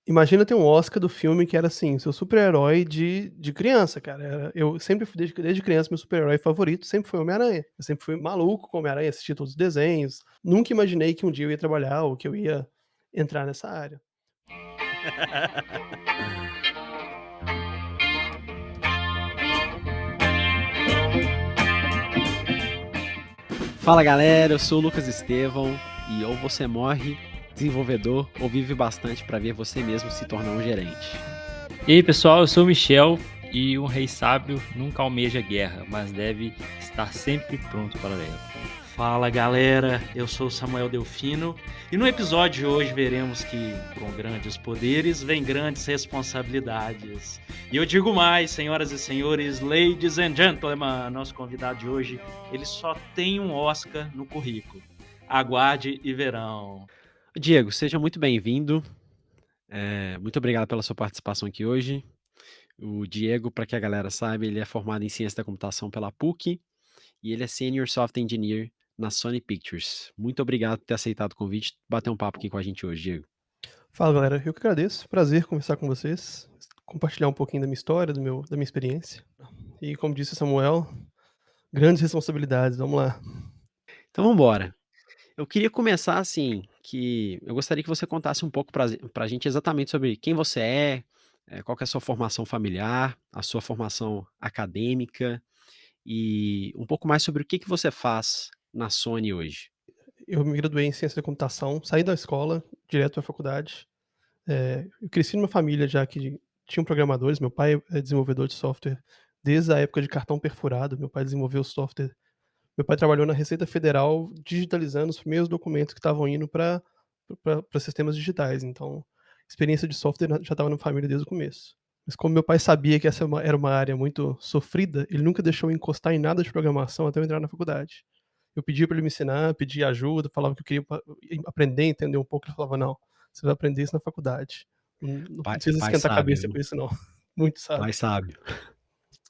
Imagina ter um Oscar do filme que era, assim, o seu super-herói de criança, cara. Eu sempre fui desde criança, meu super-herói favorito sempre foi o Homem-Aranha. Eu sempre fui maluco com o Homem-Aranha, assistia todos os desenhos. Nunca imaginei que um dia eu ia trabalhar ou que eu ia entrar nessa área. Fala galera, eu sou o Lucas Estevão e ou você morre desenvolvedor ou vive bastante para ver você mesmo se tornar um gerente. E aí pessoal, eu sou o Michel e um rei sábio nunca almeja guerra, mas deve estar sempre pronto para ela. Fala galera, eu sou o Samuel Delfino e no episódio de hoje veremos que com grandes poderes vem grandes responsabilidades. E eu digo mais, senhoras e senhores, ladies and gentlemen, nosso convidado de hoje, ele só tem um Oscar no currículo. Aguarde e verão. Diego, seja muito bem-vindo. Muito obrigado pela sua participação aqui hoje. O Diego, para que a galera saiba, ele é formado em Ciência da Computação pela PUC e ele é Senior Software Engineer na Sony Pictures. Muito obrigado por ter aceitado o convite, bater um papo aqui com a gente hoje, Diego. Fala, galera, eu que agradeço. Prazer conversar com vocês, compartilhar um pouquinho da minha história, da minha experiência. E como disse o Samuel, grandes responsabilidades, vamos lá. Então vamos embora. Eu queria começar assim, que eu gostaria que você contasse um pouco para a gente exatamente sobre quem você qual que é a sua formação familiar, a sua formação acadêmica e um pouco mais sobre o que você faz na Sony hoje. Eu me graduei em Ciência da Computação, saí da escola, direto para a faculdade. Eu cresci numa família já que tinham programadores, meu pai é desenvolvedor de software desde a época de cartão perfurado, meu pai desenvolveu software. Meu pai trabalhou na Receita Federal digitalizando os primeiros documentos que estavam indo para sistemas digitais, então experiência de software já estava na família desde o começo. Mas como meu pai sabia que essa era uma área muito sofrida, ele nunca deixou eu encostar em nada de programação até eu entrar na faculdade. Eu pedia para ele me ensinar, pedia ajuda, falava que eu queria aprender, entender um pouco, ele falava: "Não, você vai aprender isso na faculdade. Não precisa Pai esquentar a sábio, cabeça viu? com isso não". Muito Pai sábio. sábio.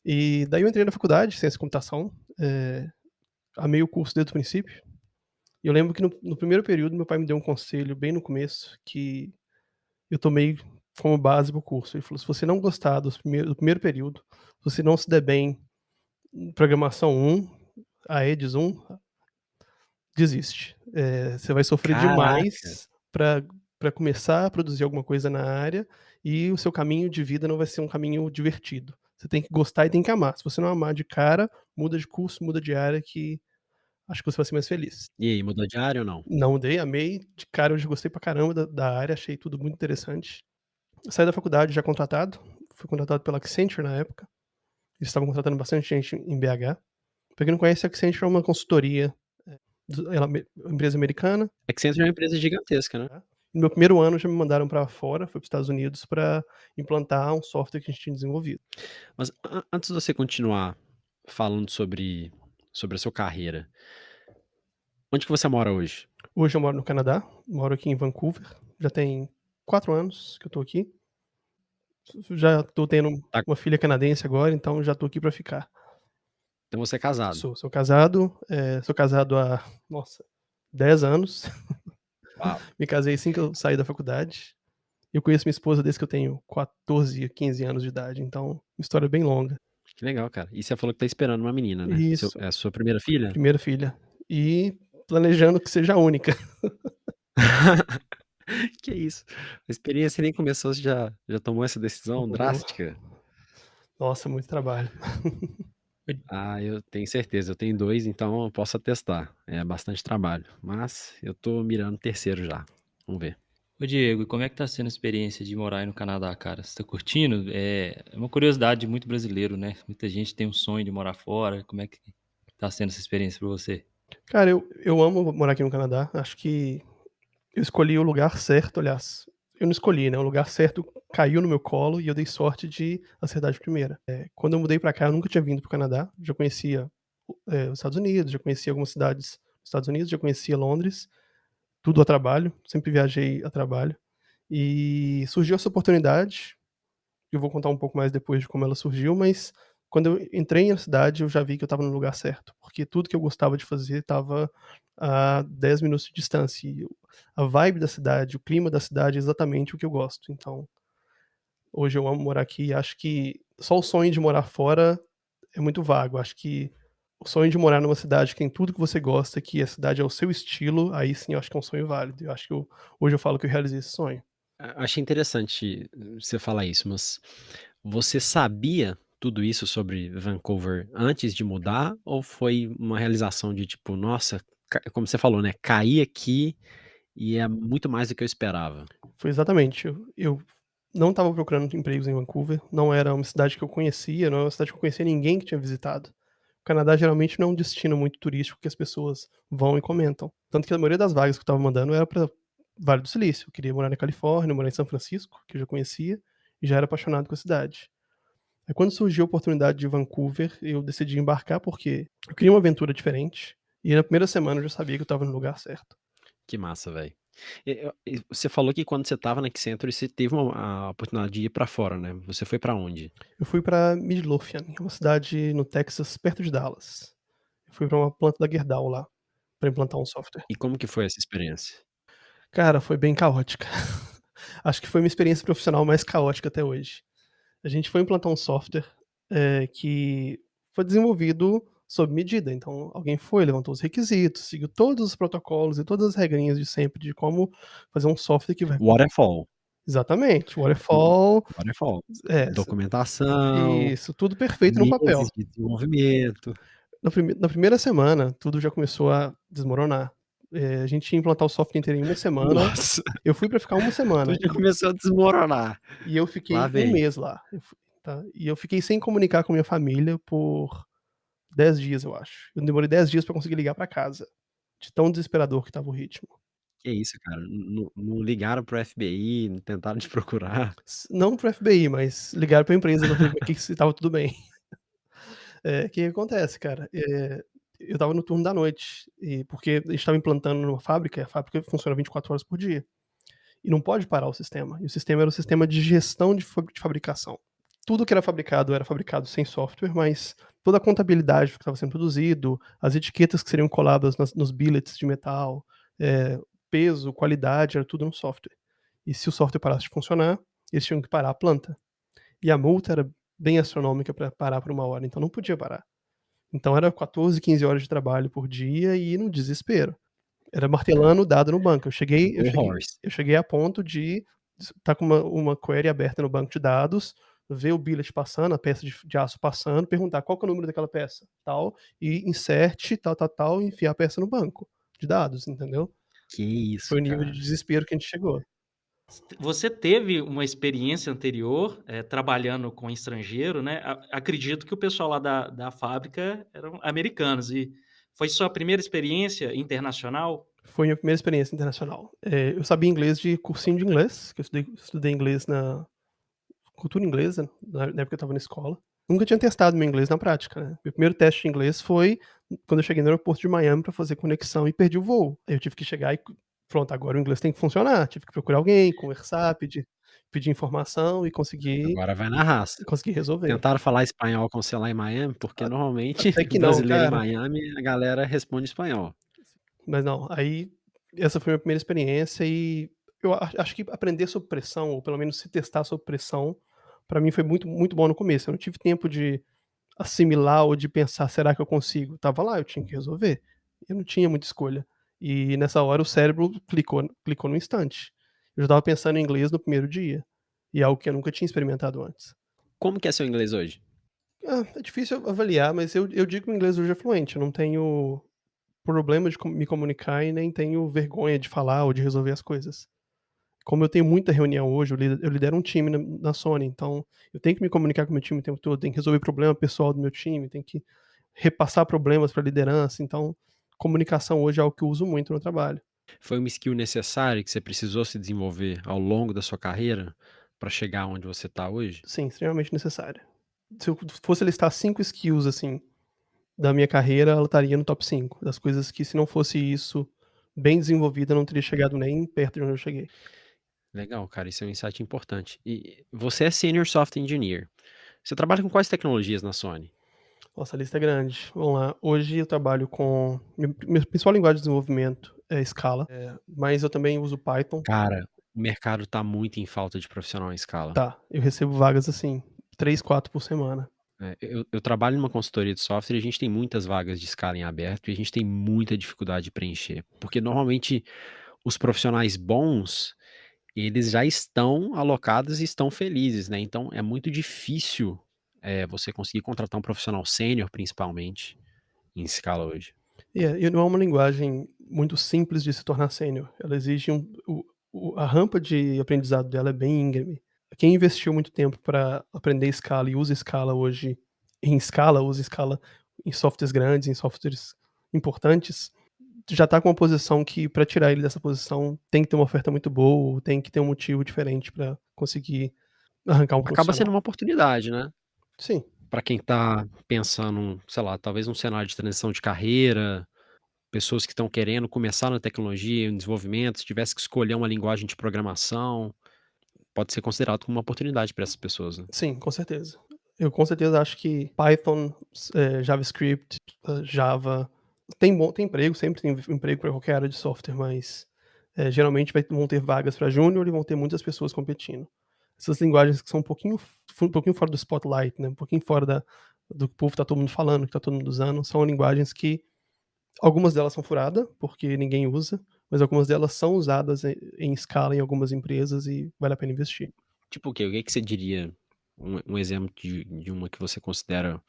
E daí eu entrei na faculdade, Ciência da Computação, amei o curso desde o princípio. E eu lembro que no primeiro período meu pai me deu um conselho bem no começo, que eu tomei como base para o curso. Ele falou: "Se você não gostar do primeiro período, se você não se der bem em programação 1, a EDIS 1, desiste. Você vai sofrer Caraca! demais para começar a produzir alguma coisa na área, e o seu caminho de vida não vai ser um caminho divertido. Você tem que gostar e tem que amar. Se você não amar de cara, muda de curso, muda de área que acho que você vai ser mais feliz". E aí, mudou de área ou não? Não mudei, amei, de cara eu já gostei pra caramba da área, achei tudo muito interessante. Saí da faculdade já contratado, fui contratado pela Accenture na época, eles estavam contratando bastante gente em BH. Pra quem não conhece, a Accenture é uma consultoria, ela empresa americana, Accenture é uma empresa gigantesca, né? tá. No meu primeiro ano já me mandaram pra fora, fui para os Estados Unidos pra implantar um software que a gente tinha desenvolvido. Mas antes de você continuar falando sobre a sua carreira, onde que você mora hoje? Hoje eu moro no Canadá, moro aqui em Vancouver, já tem 4 anos que eu tô aqui. Já tô tendo Tá, uma filha canadense agora, então já tô aqui pra ficar. então você é casado. Sou casado, sou casado há, nossa, 10 anos. Uau, Me casei assim que eu saí da faculdade. Eu conheço minha esposa desde que eu tenho 14, 15 anos de idade, então, uma história bem longa. que legal, cara. E você falou que tá esperando uma menina, né? Isso, É a sua primeira filha? primeira filha. E planejando que seja a única. Que isso? A experiência nem começou, você já tomou essa decisão Oh, drástica? nossa, muito trabalho. Ah, eu tenho certeza. Eu tenho 2, então eu posso atestar. É bastante trabalho, mas eu tô mirando o terceiro já. Vamos ver. Ô Diego, e como é que tá sendo a experiência de morar aí no Canadá, cara? Você tá curtindo? É uma curiosidade de muito brasileiro, né? Muita gente tem um sonho de morar fora. Como é que tá sendo essa experiência pra você? Cara, eu amo morar aqui no Canadá, acho que eu escolhi o lugar certo, aliás, eu não escolhi, né, o lugar certo caiu no meu colo e eu dei sorte de acertar de primeira. Quando eu mudei pra cá, eu nunca tinha vindo para o Canadá, já conhecia, os Estados Unidos, já conhecia algumas cidades dos Estados Unidos, já conhecia Londres, tudo a trabalho, sempre viajei a trabalho. E surgiu essa oportunidade, eu vou contar um pouco mais depois de como ela surgiu, mas Quando eu entrei na cidade, eu já vi que eu estava no lugar certo, porque tudo que eu gostava de fazer estava a 10 minutos de distância e a vibe da cidade, o clima da cidade é exatamente o que eu gosto. Então, hoje eu amo morar aqui e acho que só o sonho de morar fora é muito vago. Acho que o sonho de morar numa cidade que tem tudo que você gosta, que a cidade é o seu estilo, aí sim eu acho que é um sonho válido. Eu acho que hoje eu falo que eu realizei esse sonho. Achei interessante você falar isso, mas você sabia tudo isso sobre Vancouver antes de mudar ou foi uma realização de tipo: "Nossa", como você falou, né, "caí aqui e é muito mais do que eu esperava"? Foi exatamente. Eu não estava procurando empregos em Vancouver, não era uma cidade que eu conhecia, não era uma cidade que eu conhecia ninguém que tinha visitado. O Canadá geralmente não é um destino muito turístico que as pessoas vão e comentam. Tanto que a maioria das vagas que eu estava mandando era para Vale do Silício. Eu queria morar na Califórnia, morar em São Francisco, que eu já conhecia, e já era apaixonado com a cidade. Aí quando surgiu a oportunidade de Vancouver, eu decidi embarcar porque eu queria uma aventura diferente, e na primeira semana eu já sabia que eu estava no lugar certo. Que massa, velho. E você falou que quando você estava na Accenture, você teve a oportunidade de ir pra fora, né. Você foi pra onde? Eu fui para Midlothian, que é uma cidade no Texas, perto de Dallas. Eu fui para uma planta da Gerdau lá, para implantar um software. E como que foi essa experiência? Cara, foi bem caótica. Acho que foi minha experiência profissional mais caótica até hoje. A gente foi implantar um software, que foi desenvolvido sob medida, então alguém foi, levantou os requisitos, seguiu todos os protocolos e todas as regrinhas de sempre de como fazer um software que vai Waterfall. exatamente, Hum, waterfall, Waterfall. é, Documentação, isso, tudo perfeito no papel. meses de desenvolvimento. Na primeira semana, tudo já começou a desmoronar. A gente ia implantar o software inteiro em uma semana, Nossa, eu fui pra ficar uma tudo semana, já começou a desmoronar. e eu Lá fiquei um vem. mês lá, tá. E eu fiquei sem comunicar com minha família por 10 dias, eu acho. Eu demorei 10 dias pra conseguir ligar pra casa, de tão desesperador que estava o ritmo. Que isso, cara, não ligaram para o FBI, não tentaram te procurar? Não para o FBI, mas ligaram pra empresa pra ver que se estava tudo bem. Que acontece, cara, eu estava no turno da noite, e porque a gente estava implantando numa fábrica, e a fábrica funciona 24 horas por dia. E não pode parar o sistema. E o sistema era o sistema de gestão de fabricação. Tudo que era fabricado sem software, mas toda a contabilidade do que estava sendo produzido, as etiquetas que seriam coladas nos billets de metal, peso, qualidade, era tudo no software. E se o software parasse de funcionar, eles tinham que parar a planta. E a multa era bem astronômica para parar por 1 hora, então não podia parar. Então era 14, 15 horas de trabalho por dia e no desespero. Era martelando o dado no banco. Go horse. Eu cheguei a ponto de estar com uma query aberta no banco de dados, ver o billet passando, a peça de aço passando, perguntar qual que é o número daquela peça, tal, e insert tal, tal, tal, e enfiar a peça no banco de dados, entendeu? Que isso, Foi o nível de cara. desespero que a gente chegou. Você teve uma experiência anterior, trabalhando com estrangeiro, né, acredito que o pessoal lá da fábrica eram americanos e foi sua primeira experiência internacional? Foi minha primeira experiência internacional. Eu sabia inglês de cursinho de inglês, que eu estudei inglês na cultura inglesa, na época que eu estava na escola. Nunca tinha testado meu inglês na prática, né. Meu primeiro teste de inglês foi quando eu cheguei no aeroporto de Miami para fazer conexão e perdi o voo. Aí eu tive que chegar e pronto, agora o inglês tem que funcionar. Tive que procurar alguém, conversar, pedir informação e Agora vai na raça. conseguir resolver. Tentaram falar espanhol com você lá em Miami? Porque A normalmente Até que não, brasileiro em cara. Miami, a galera responde espanhol. Mas não, aí essa foi a minha primeira experiência e eu acho que aprender sob pressão, ou pelo menos se testar sob pressão, pra mim foi muito, muito bom no começo. Eu não tive tempo de assimilar ou de pensar: "Será que eu consigo?". Estava lá, eu tinha que resolver. Eu não tinha muita escolha. E nessa hora o cérebro clicou no instante. Eu já estava pensando em inglês no primeiro dia, e é algo que eu nunca tinha experimentado antes. Como que é seu inglês hoje? É difícil avaliar, mas eu digo que o inglês hoje é fluente, eu não tenho problema de me comunicar e nem tenho vergonha de falar ou de resolver as coisas. Como eu tenho muita reunião hoje, eu lidero um time na Sony, então eu tenho que me comunicar com o meu time o tempo todo, tenho que resolver problema pessoal do meu time, tenho que repassar problemas para a liderança, então comunicação hoje é algo que eu uso muito no trabalho. Foi uma skill necessária que você precisou se desenvolver ao longo da sua carreira para chegar onde você está hoje? Sim, extremamente necessária. Se eu fosse listar 5 skills, assim, da minha carreira, ela estaria no top 5 das coisas que, se não fosse isso bem desenvolvida, eu não teria chegado nem perto de onde eu cheguei. Legal, cara, isso é um insight importante. E você é Senior Software Engineer. Você trabalha com quais tecnologias na Sony? Nossa, a lista é grande. Vamos lá. Hoje eu trabalho com minha principal linguagem de desenvolvimento é Scala, mas eu também uso Python. Cara, o mercado tá muito em falta de profissional em Scala. Tá, eu recebo vagas assim, 3, 4 por semana. Eu trabalho numa consultoria de software e a gente tem muitas vagas de Scala em aberto e a gente tem muita dificuldade de preencher, porque normalmente os profissionais bons, eles já estão alocados e estão felizes, né, então é muito difícil, você conseguir contratar um profissional sênior, principalmente, em Scala hoje. E não é uma linguagem muito simples de se tornar sênior. Ela exige a rampa de aprendizado dela é bem íngreme. Quem investiu muito tempo para aprender Scala e usa Scala hoje em Scala, usa Scala em softwares grandes, em softwares importantes, já está com uma posição que, para tirar ele dessa posição, tem que ter uma oferta muito boa, ou tem que ter um motivo diferente para conseguir arrancar um Acaba sendo profissional. uma oportunidade, né, Sim. para quem tá pensando, sei lá, talvez um cenário de transição de carreira, pessoas que estão querendo começar na tecnologia, em desenvolvimento, se tivesse que escolher uma linguagem de programação, pode ser considerado como uma oportunidade para essas pessoas, né. Sim, com certeza. Eu com certeza acho que Python, JavaScript, Java, tem emprego, sempre tem emprego para qualquer área de software, mas, geralmente vão ter vagas para júnior e vão ter muitas pessoas competindo. Essas linguagens que são um pouquinho fora do spotlight, né, um pouquinho fora do que o povo tá todo mundo falando, que tá todo mundo usando, são linguagens que algumas delas são furada, porque ninguém usa, mas algumas delas são usadas em escala em algumas empresas e vale a pena investir. Tipo o quê? O que que você diria, um exemplo de uma que você considera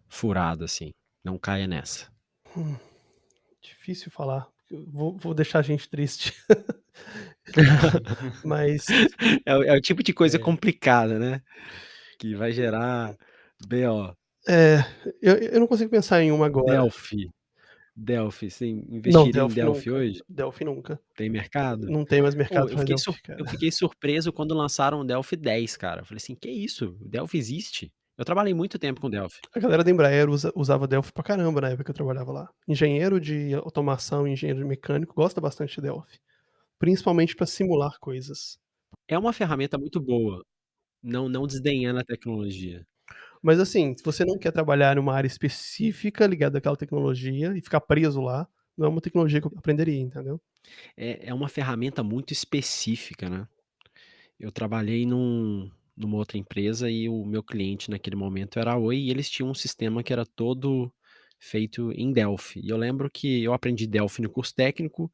furada, assim, não caia nessa? Hum, difícil falar, eu vou deixar a gente triste. Mas, É o tipo de coisa É. complicada, né, que vai gerar BO. é, eu não consigo pensar em uma agora. Delphi, Delphi, você Não, investiria em Delphi Delphi nunca, hoje? Delphi nunca. Tem mercado? Não tem mais Pô, mercado pra Delphi, eu cara. fiquei surpreso quando lançaram o Delphi 10, cara, eu falei assim: "Que isso? O Delphi existe?". Eu trabalhei muito tempo com Delphi. A galera da Embraer usava Delphi pra caramba na época que eu trabalhava lá. Engenheiro de automação, engenheiro mecânico gosta bastante de Delphi, principalmente pra simular coisas. É uma ferramenta muito boa, não desdenhando a tecnologia. Mas assim, se você não quer trabalhar numa área específica ligada àquela tecnologia e ficar preso lá, não é uma tecnologia que eu aprenderia, entendeu? É uma ferramenta muito específica, né. Eu trabalhei numa outra empresa e o meu cliente naquele momento era a Oi e eles tinham um sistema que era todo feito em Delphi. E eu lembro que eu aprendi Delphi no curso técnico,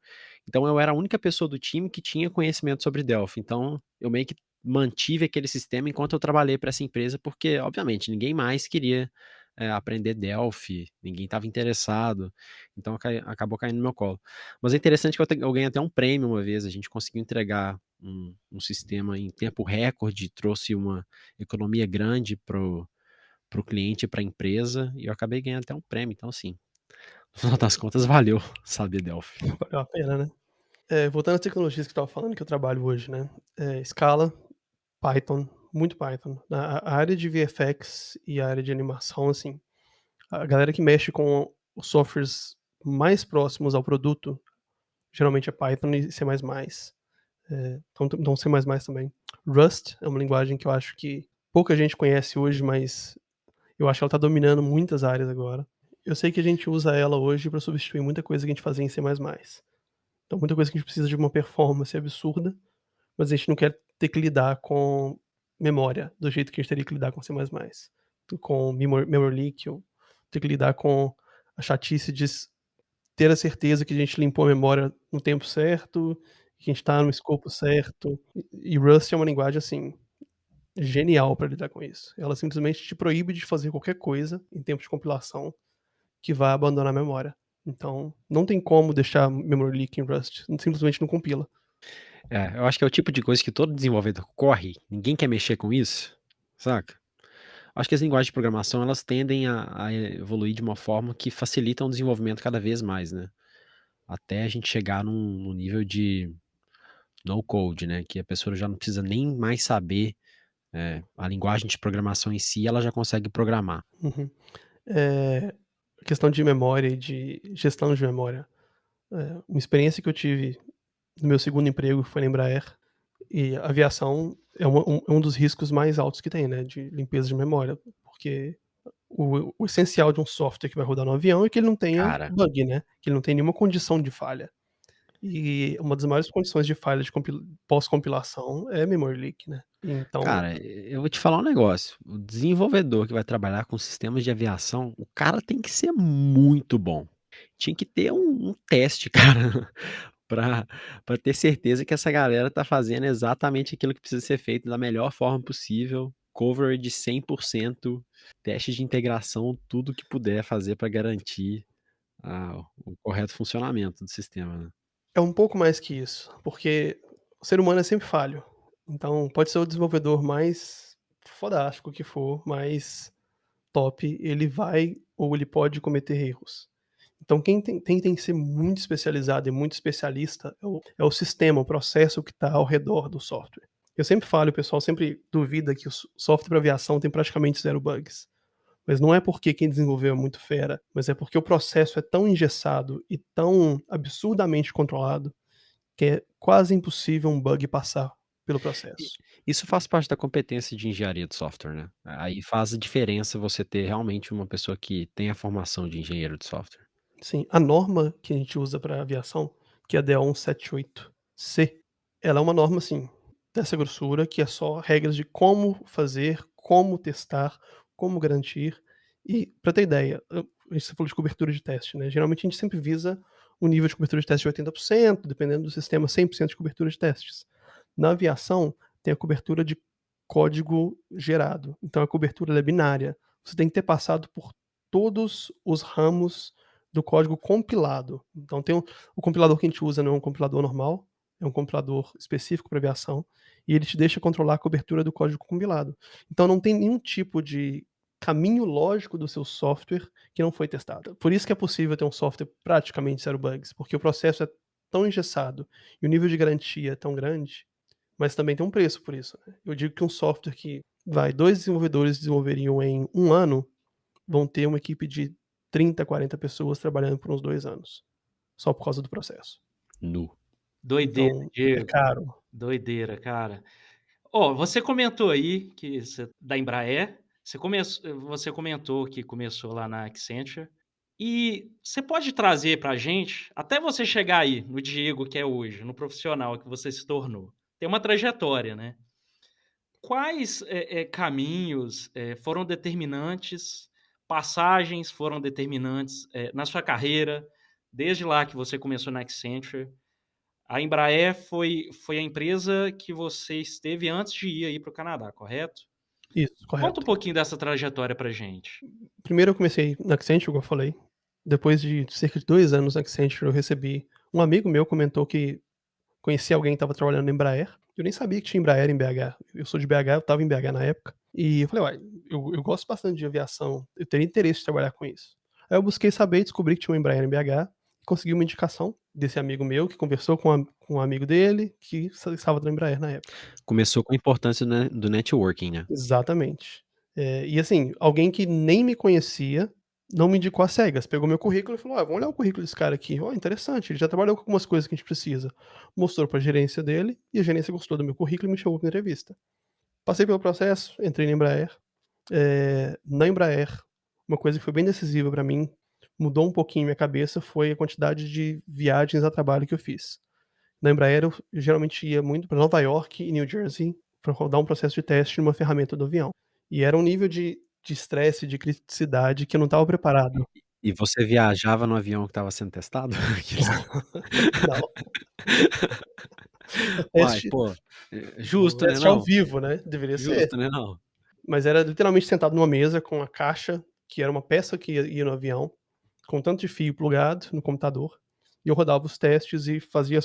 então eu era a única pessoa do time que tinha conhecimento sobre Delphi. Então eu meio que mantive aquele sistema enquanto eu trabalhei para essa empresa, porque obviamente ninguém mais queria, aprender Delphi, ninguém estava interessado, então acabou caindo no meu colo. Mas é interessante que eu ganhei até um prêmio uma vez, a gente conseguiu entregar um sistema em tempo recorde, trouxe uma economia grande para o cliente e para a empresa, e eu acabei ganhando até um prêmio, então assim, no final das contas valeu saber Delphi. Valeu a pena, né? Voltando às tecnologias que eu estava falando que eu trabalho hoje, né, Scala, Python, muito Python. A área de VFX e a área de animação, assim, a galera que mexe com os softwares mais próximos ao produto, geralmente é Python e C++. Então C++ também. Rust é uma linguagem que eu acho que pouca gente conhece hoje, mas eu acho que ela tá dominando muitas áreas agora. Eu sei que a gente usa ela hoje para substituir muita coisa que a gente fazia em C++. Então muita coisa que a gente precisa de uma performance absurda, mas a gente não quer ter que lidar com memória do jeito que a gente teria que lidar com C++. Com memory leak, ou ter que lidar com a chatice de ter a certeza que a gente limpou a memória no tempo certo, que a gente tá no escopo certo. E Rust é uma linguagem, assim, genial para lidar com isso. Ela simplesmente te proíbe de fazer qualquer coisa em tempo de compilação que vá abandonar a memória. Então, não tem como deixar memory leak em Rust, simplesmente não compila. Eu acho que é o tipo de coisa que todo desenvolvedor corre, ninguém quer mexer com isso, saca? Acho que as linguagens de programação elas tendem a evoluir de uma forma que facilitam o desenvolvimento cada vez mais, né? Até a gente chegar num nível de no code, né? Que a pessoa já não precisa nem mais saber a linguagem de programação em si, ela já consegue programar. Uhum. A questão de memória e de gestão de memória. Uma experiência que eu tive no meu segundo emprego, que foi na Embraer, E a aviação é um dos riscos mais altos que tem, né, de limpeza de memória, porque o essencial de um software que vai rodar no avião é que ele não tenha Cara, bug, né, que ele não tenha nenhuma condição de falha. E uma das maiores condições de falha de pós-compilação é memory leak, né. Então cara, eu vou te falar um negócio, o desenvolvedor que vai trabalhar com sistemas de aviação, o cara tem que ser muito bom. Tinha que ter um teste, cara, pra pra ter certeza que essa galera tá fazendo exatamente aquilo que precisa ser feito da melhor forma possível, coverage 100%, teste de integração, tudo que puder fazer pra garantir o correto funcionamento do sistema, né. é um pouco mais que isso, porque o ser humano é sempre falho. Então pode ser o desenvolvedor mais fodástico que for, mais top, ele vai ou ele pode cometer erros. Então quem tem que ser muito especializado e muito especialista é o sistema, o processo que está ao redor do software. Eu sempre falo, o pessoal sempre duvida que o software para aviação tem praticamente 0 bugs. Mas não é porque quem desenvolveu é muito fera, mas é porque o processo é tão engessado e tão absurdamente controlado, que é quase impossível um bug passar pelo E processo. isso faz parte da competência de engenharia de software, né. Aí faz a diferença você ter realmente uma pessoa que tem a formação de engenheiro de software. Sim, a norma que a gente usa para aviação, que é a DO 178C, ela é uma norma, assim, dessa grossura, que é só regras de como fazer, como testar, como garantir. E para ter ideia, você falou de cobertura de teste, né, geralmente a gente sempre visa um nível de cobertura de teste de 80%, dependendo do sistema, 100% de cobertura de testes. Na aviação, tem a cobertura de código gerado, então a cobertura ela é binária. Você tem que ter passado por todos os ramos do código compilado. Então tem o compilador que a gente usa não é um compilador normal, é um compilador específico para aviação, e ele te deixa controlar a cobertura do código compilado. Então não tem nenhum tipo de caminho lógico do seu software que não foi testado. Por isso que é possível ter um software praticamente zero bugs, porque o processo é tão engessado e o nível de garantia é tão grande, mas também tem um preço por isso, né. Eu digo que um software que 2 desenvolvedores desenvolveriam em um ano, vão ter uma equipe de 30, 40 pessoas trabalhando por uns 2 anos, só por causa do processo. Nu. Doideira, Então, é Diego. caro. Doideira, cara. Ó, você comentou aí que da Embraer, você comentou que começou lá na Accenture, e você pode trazer pra gente, até você chegar aí no Diego que é hoje, no profissional que você se tornou, tem uma trajetória, né. Quais, caminhos, foram determinantes, passagens foram determinantes, na sua carreira, desde lá que você começou na Accenture? A Embraer foi a empresa que você esteve antes de ir aí para o Canadá, correto? Isso, Conta um correto. pouquinho dessa trajetória pra gente. Primeiro eu comecei na Accenture, igual eu falei, depois de cerca de 2 anos na Accenture eu recebi um amigo meu comentou que conhecia alguém que estava trabalhando na Embraer, eu nem sabia que tinha Embraer em BH, eu sou de BH, eu estava em BH na época, e eu falei: "Uai, eu gosto bastante de aviação, eu teria interesse de trabalhar com isso". Aí eu busquei saber e descobri que tinha uma Embraer em BH, consegui uma indicação desse amigo meu que conversou com um amigo dele que estava na Embraer na época. Começou com a importância do networking, né. Exatamente. E assim, alguém que nem me conhecia, não me indicou às cegas, pegou meu currículo e falou: "Vamos olhar o currículo desse cara aqui, ó, interessante, ele já trabalhou com algumas coisas que a gente precisa". Mostrou pra gerência dele, e a gerência gostou do meu currículo e me chamou pra entrevista. Passei pelo processo, entrei na Embraer. Na Embraer, uma coisa que foi bem decisiva pra mim, mudou um pouquinho minha cabeça, foi a quantidade de viagens a trabalho que eu fiz. Na Embraer eu geralmente ia muito pra Nova York e New Jersey, pra rodar um processo de teste numa ferramenta do avião. E era um nível de estresse, de criticidade que eu não estava preparado. E você viajava no avião que estava sendo testado? Aqueles Não, o Uai, teste pô, o justo, né, teste ao não? vivo, né, deveria ser. Justo, né, não? Mas era literalmente sentado numa mesa com a caixa, que era uma peça que ia no avião, com tanto de fio plugado no computador, e eu rodava os testes e fazia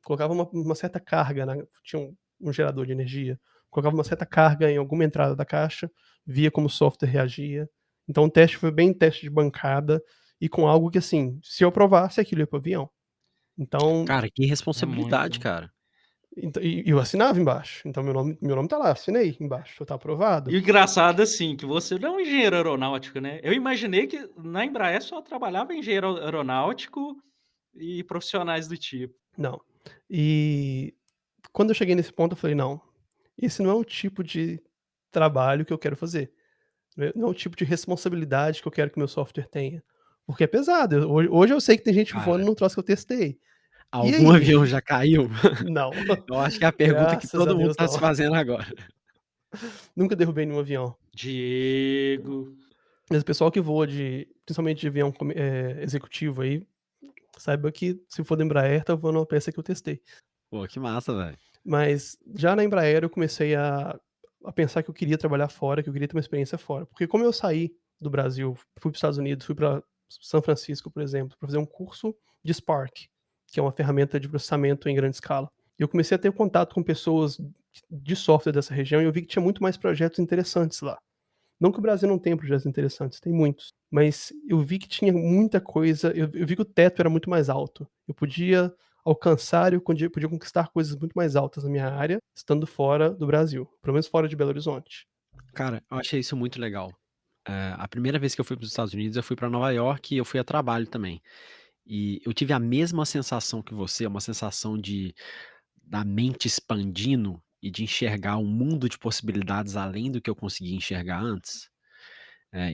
colocava uma certa carga tinha um gerador de energia, colocava uma certa carga em alguma entrada da caixa, via como o software reagia. Então o teste foi bem teste de bancada e com algo que, assim, se eu aprovasse aquilo ia para o avião. Então Cara, que É muito, responsabilidade, né. cara. e eu assinava embaixo, então meu nome tá lá, assinei embaixo, tá aprovado. E o engraçado, assim, que você não é um engenheiro aeronáutico, né. Eu imaginei que na Embraer só trabalhava engenheiro aeronáutico e profissionais do tipo. Não. E quando eu cheguei nesse ponto, eu falei: "Não, esse não é o tipo de trabalho que eu quero fazer, não é o tipo de responsabilidade que eu quero que meu software tenha". Porque é pesado, hoje eu sei que tem gente voando Cara, num troço que eu testei. E algum aí? avião já caiu? Não, Eu acho que é a pergunta que graças a todo mundo Deus tá não. se fazendo agora. Nunca derrubei nenhum avião. Diego. Mas o pessoal que voa principalmente de avião executivo aí, saiba que se for da Embraer, tá voando uma peça que eu testei. Pô, que massa, velho. Mas já na Embraer eu comecei a pensar que eu queria trabalhar fora, que eu queria ter uma experiência fora. Porque como eu saí do Brasil, fui para os Estados Unidos, fui para São Francisco, por exemplo, para fazer um curso de Spark, que é uma ferramenta de processamento em grande escala. E eu comecei a ter contato com pessoas de software dessa região e eu vi que tinha muito mais projetos interessantes lá. Não que o Brasil não tenha projetos interessantes, tem muitos, mas eu vi que tinha muita coisa, eu vi que o teto era muito mais alto. Eu podia alcançar, eu podia conquistar coisas muito mais altas na minha área, estando fora do Brasil, pelo menos fora de Belo Horizonte. Cara, eu achei isso muito legal. A primeira vez que eu fui para os Estados Unidos, eu fui para Nova York e eu fui a trabalho também. E eu tive a mesma sensação que você, uma sensação da mente expandindo e de enxergar um mundo de possibilidades além do que eu conseguia enxergar antes.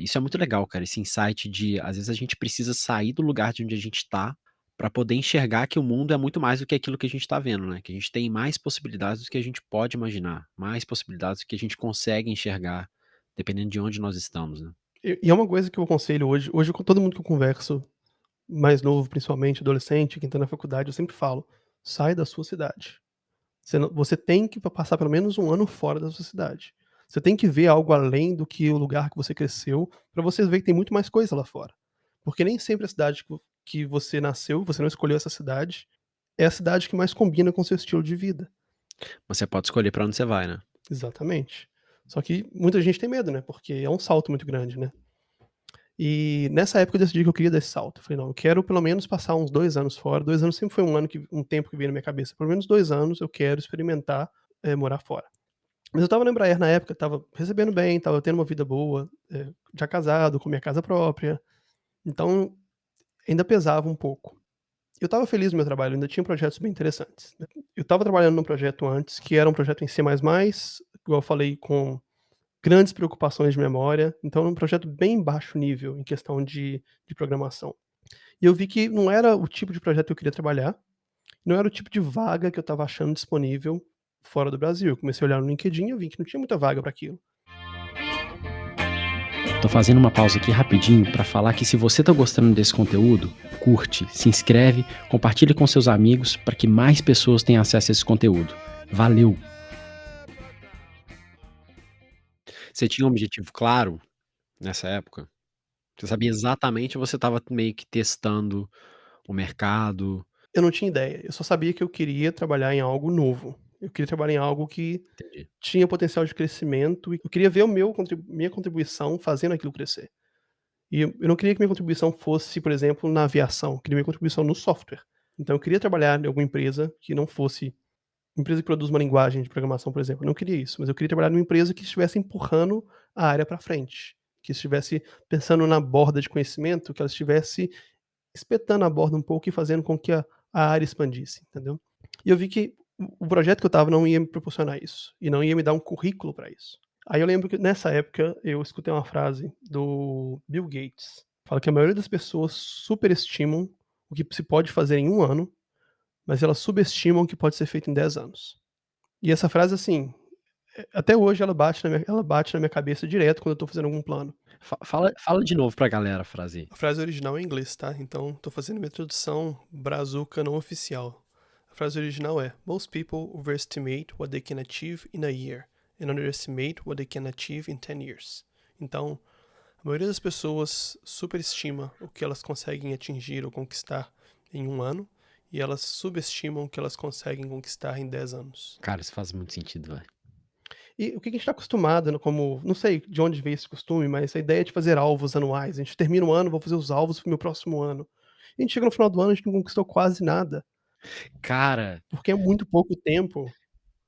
Isso é muito legal, cara, esse insight de, às vezes, a gente precisa sair do lugar de onde a gente tá, pra poder enxergar que o mundo é muito mais do que aquilo que a gente tá vendo, né, que a gente tem mais possibilidades do que a gente pode imaginar, mais possibilidades do que a gente consegue enxergar, dependendo de onde nós estamos, né. E é uma coisa que eu aconselho hoje com todo mundo que eu converso, mais novo principalmente, adolescente, quem tá na faculdade, eu sempre falo: "Sai da sua cidade". Você tem que passar pelo menos um ano fora da sua cidade. Você tem que ver algo além do que o lugar que você cresceu, pra você ver que tem muito mais coisa lá fora. Porque nem sempre a cidade que você nasceu, você não escolheu essa cidade, é a cidade que mais combina com o seu estilo de vida. Você pode escolher pra onde você vai, né. Exatamente. Só que muita gente tem medo, né, porque é um salto muito grande, né. E nessa época eu decidi que eu queria dar esse salto. Eu falei: "Não, eu quero pelo menos passar uns 2 anos fora". 2 anos sempre foi um tempo que veio na minha cabeça. Pelo menos 2 anos eu quero experimentar, morar fora. Mas eu estava na Embraer na época, estava recebendo bem, estava tendo uma vida boa, já casado, com minha casa própria, então ainda pesava um pouco. Eu estava feliz no meu trabalho, ainda tinha projetos bem interessantes, né. Eu estava trabalhando num projeto antes, que era um projeto em C++, igual eu falei, com grandes preocupações de memória, então era um projeto bem baixo nível em questão de programação. E eu vi que não era o tipo de projeto que eu queria trabalhar, não era o tipo de vaga que eu estava achando disponível fora do Brasil. Eu comecei a olhar no LinkedIn e eu vi que não tinha muita vaga para aquilo. Tô fazendo uma pausa aqui rapidinho pra falar que se você tá gostando desse conteúdo, curte, se inscreve, compartilhe com seus amigos para que mais pessoas tenham acesso a esse conteúdo. Valeu! Você tinha um objetivo claro nessa época? Você sabia exatamente ou você estava meio que testando o mercado? Eu não tinha ideia, eu só sabia que eu queria trabalhar em algo novo. Eu queria trabalhar em algo que Entendi. tinha potencial de crescimento e eu queria ver o meu minha contribuição fazendo aquilo crescer. E eu não queria que minha contribuição fosse, por exemplo, na aviação, eu queria minha contribuição no software. Então eu queria trabalhar em alguma empresa que não fosse empresa que produz uma linguagem de programação, por exemplo, eu não queria isso, mas eu queria trabalhar numa empresa que estivesse empurrando a área para frente, que estivesse pensando na borda de conhecimento, que ela estivesse espetando a borda um pouco e fazendo com que a área expandisse, entendeu. E eu vi que o projeto que eu estava não ia me proporcionar isso, e não ia me dar um currículo para isso. Aí eu lembro que nessa época eu escutei uma frase do Bill Gates, fala que a maioria das pessoas superestimam o que se pode fazer em um ano, mas elas subestimam o que pode ser feito em 10 anos. E essa frase, assim, até hoje ela bate na minha cabeça direto quando eu tô fazendo algum plano. Fala de novo pra galera a frase aí. A frase original é em inglês, tá, então tô fazendo minha tradução brazuca não oficial. A frase original é: "Most people overestimate what they can achieve in a year and underestimate what they can achieve in 10 years". Então, a maioria das pessoas superestima o que elas conseguem atingir ou conquistar em um ano, e elas subestimam o que elas conseguem conquistar em 10 anos. Cara, isso faz muito sentido, velho. E o que a gente está acostumado, né, como não sei de onde veio esse costume, mas a ideia de fazer alvos anuais. A gente termina o ano, vou fazer os alvos para o meu próximo ano. E a gente chega no final do ano, a gente não conquistou quase nada, Cara, porque é muito pouco tempo.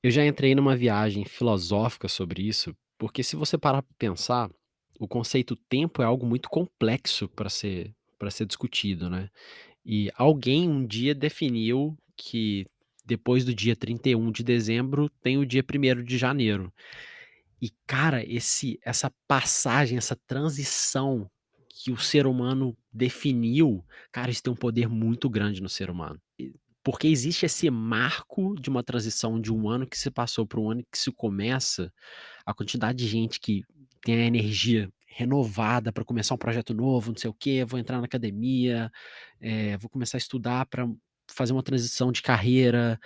eu já entrei numa viagem filosófica sobre isso, porque se você parar pra pensar, o conceito tempo é algo muito complexo para ser discutido, né. E alguém um dia definiu que depois do dia 31 de dezembro tem o dia 1º de janeiro. E cara, essa passagem, essa transição que o ser humano definiu, cara, isso tem um poder muito grande no ser humano. Porque existe esse marco de uma transição de um ano que se passou para um ano que se começa, a quantidade de gente que tem a energia renovada para começar um projeto novo, não sei o quê, vou entrar na academia, vou começar a estudar para fazer uma transição de carreira.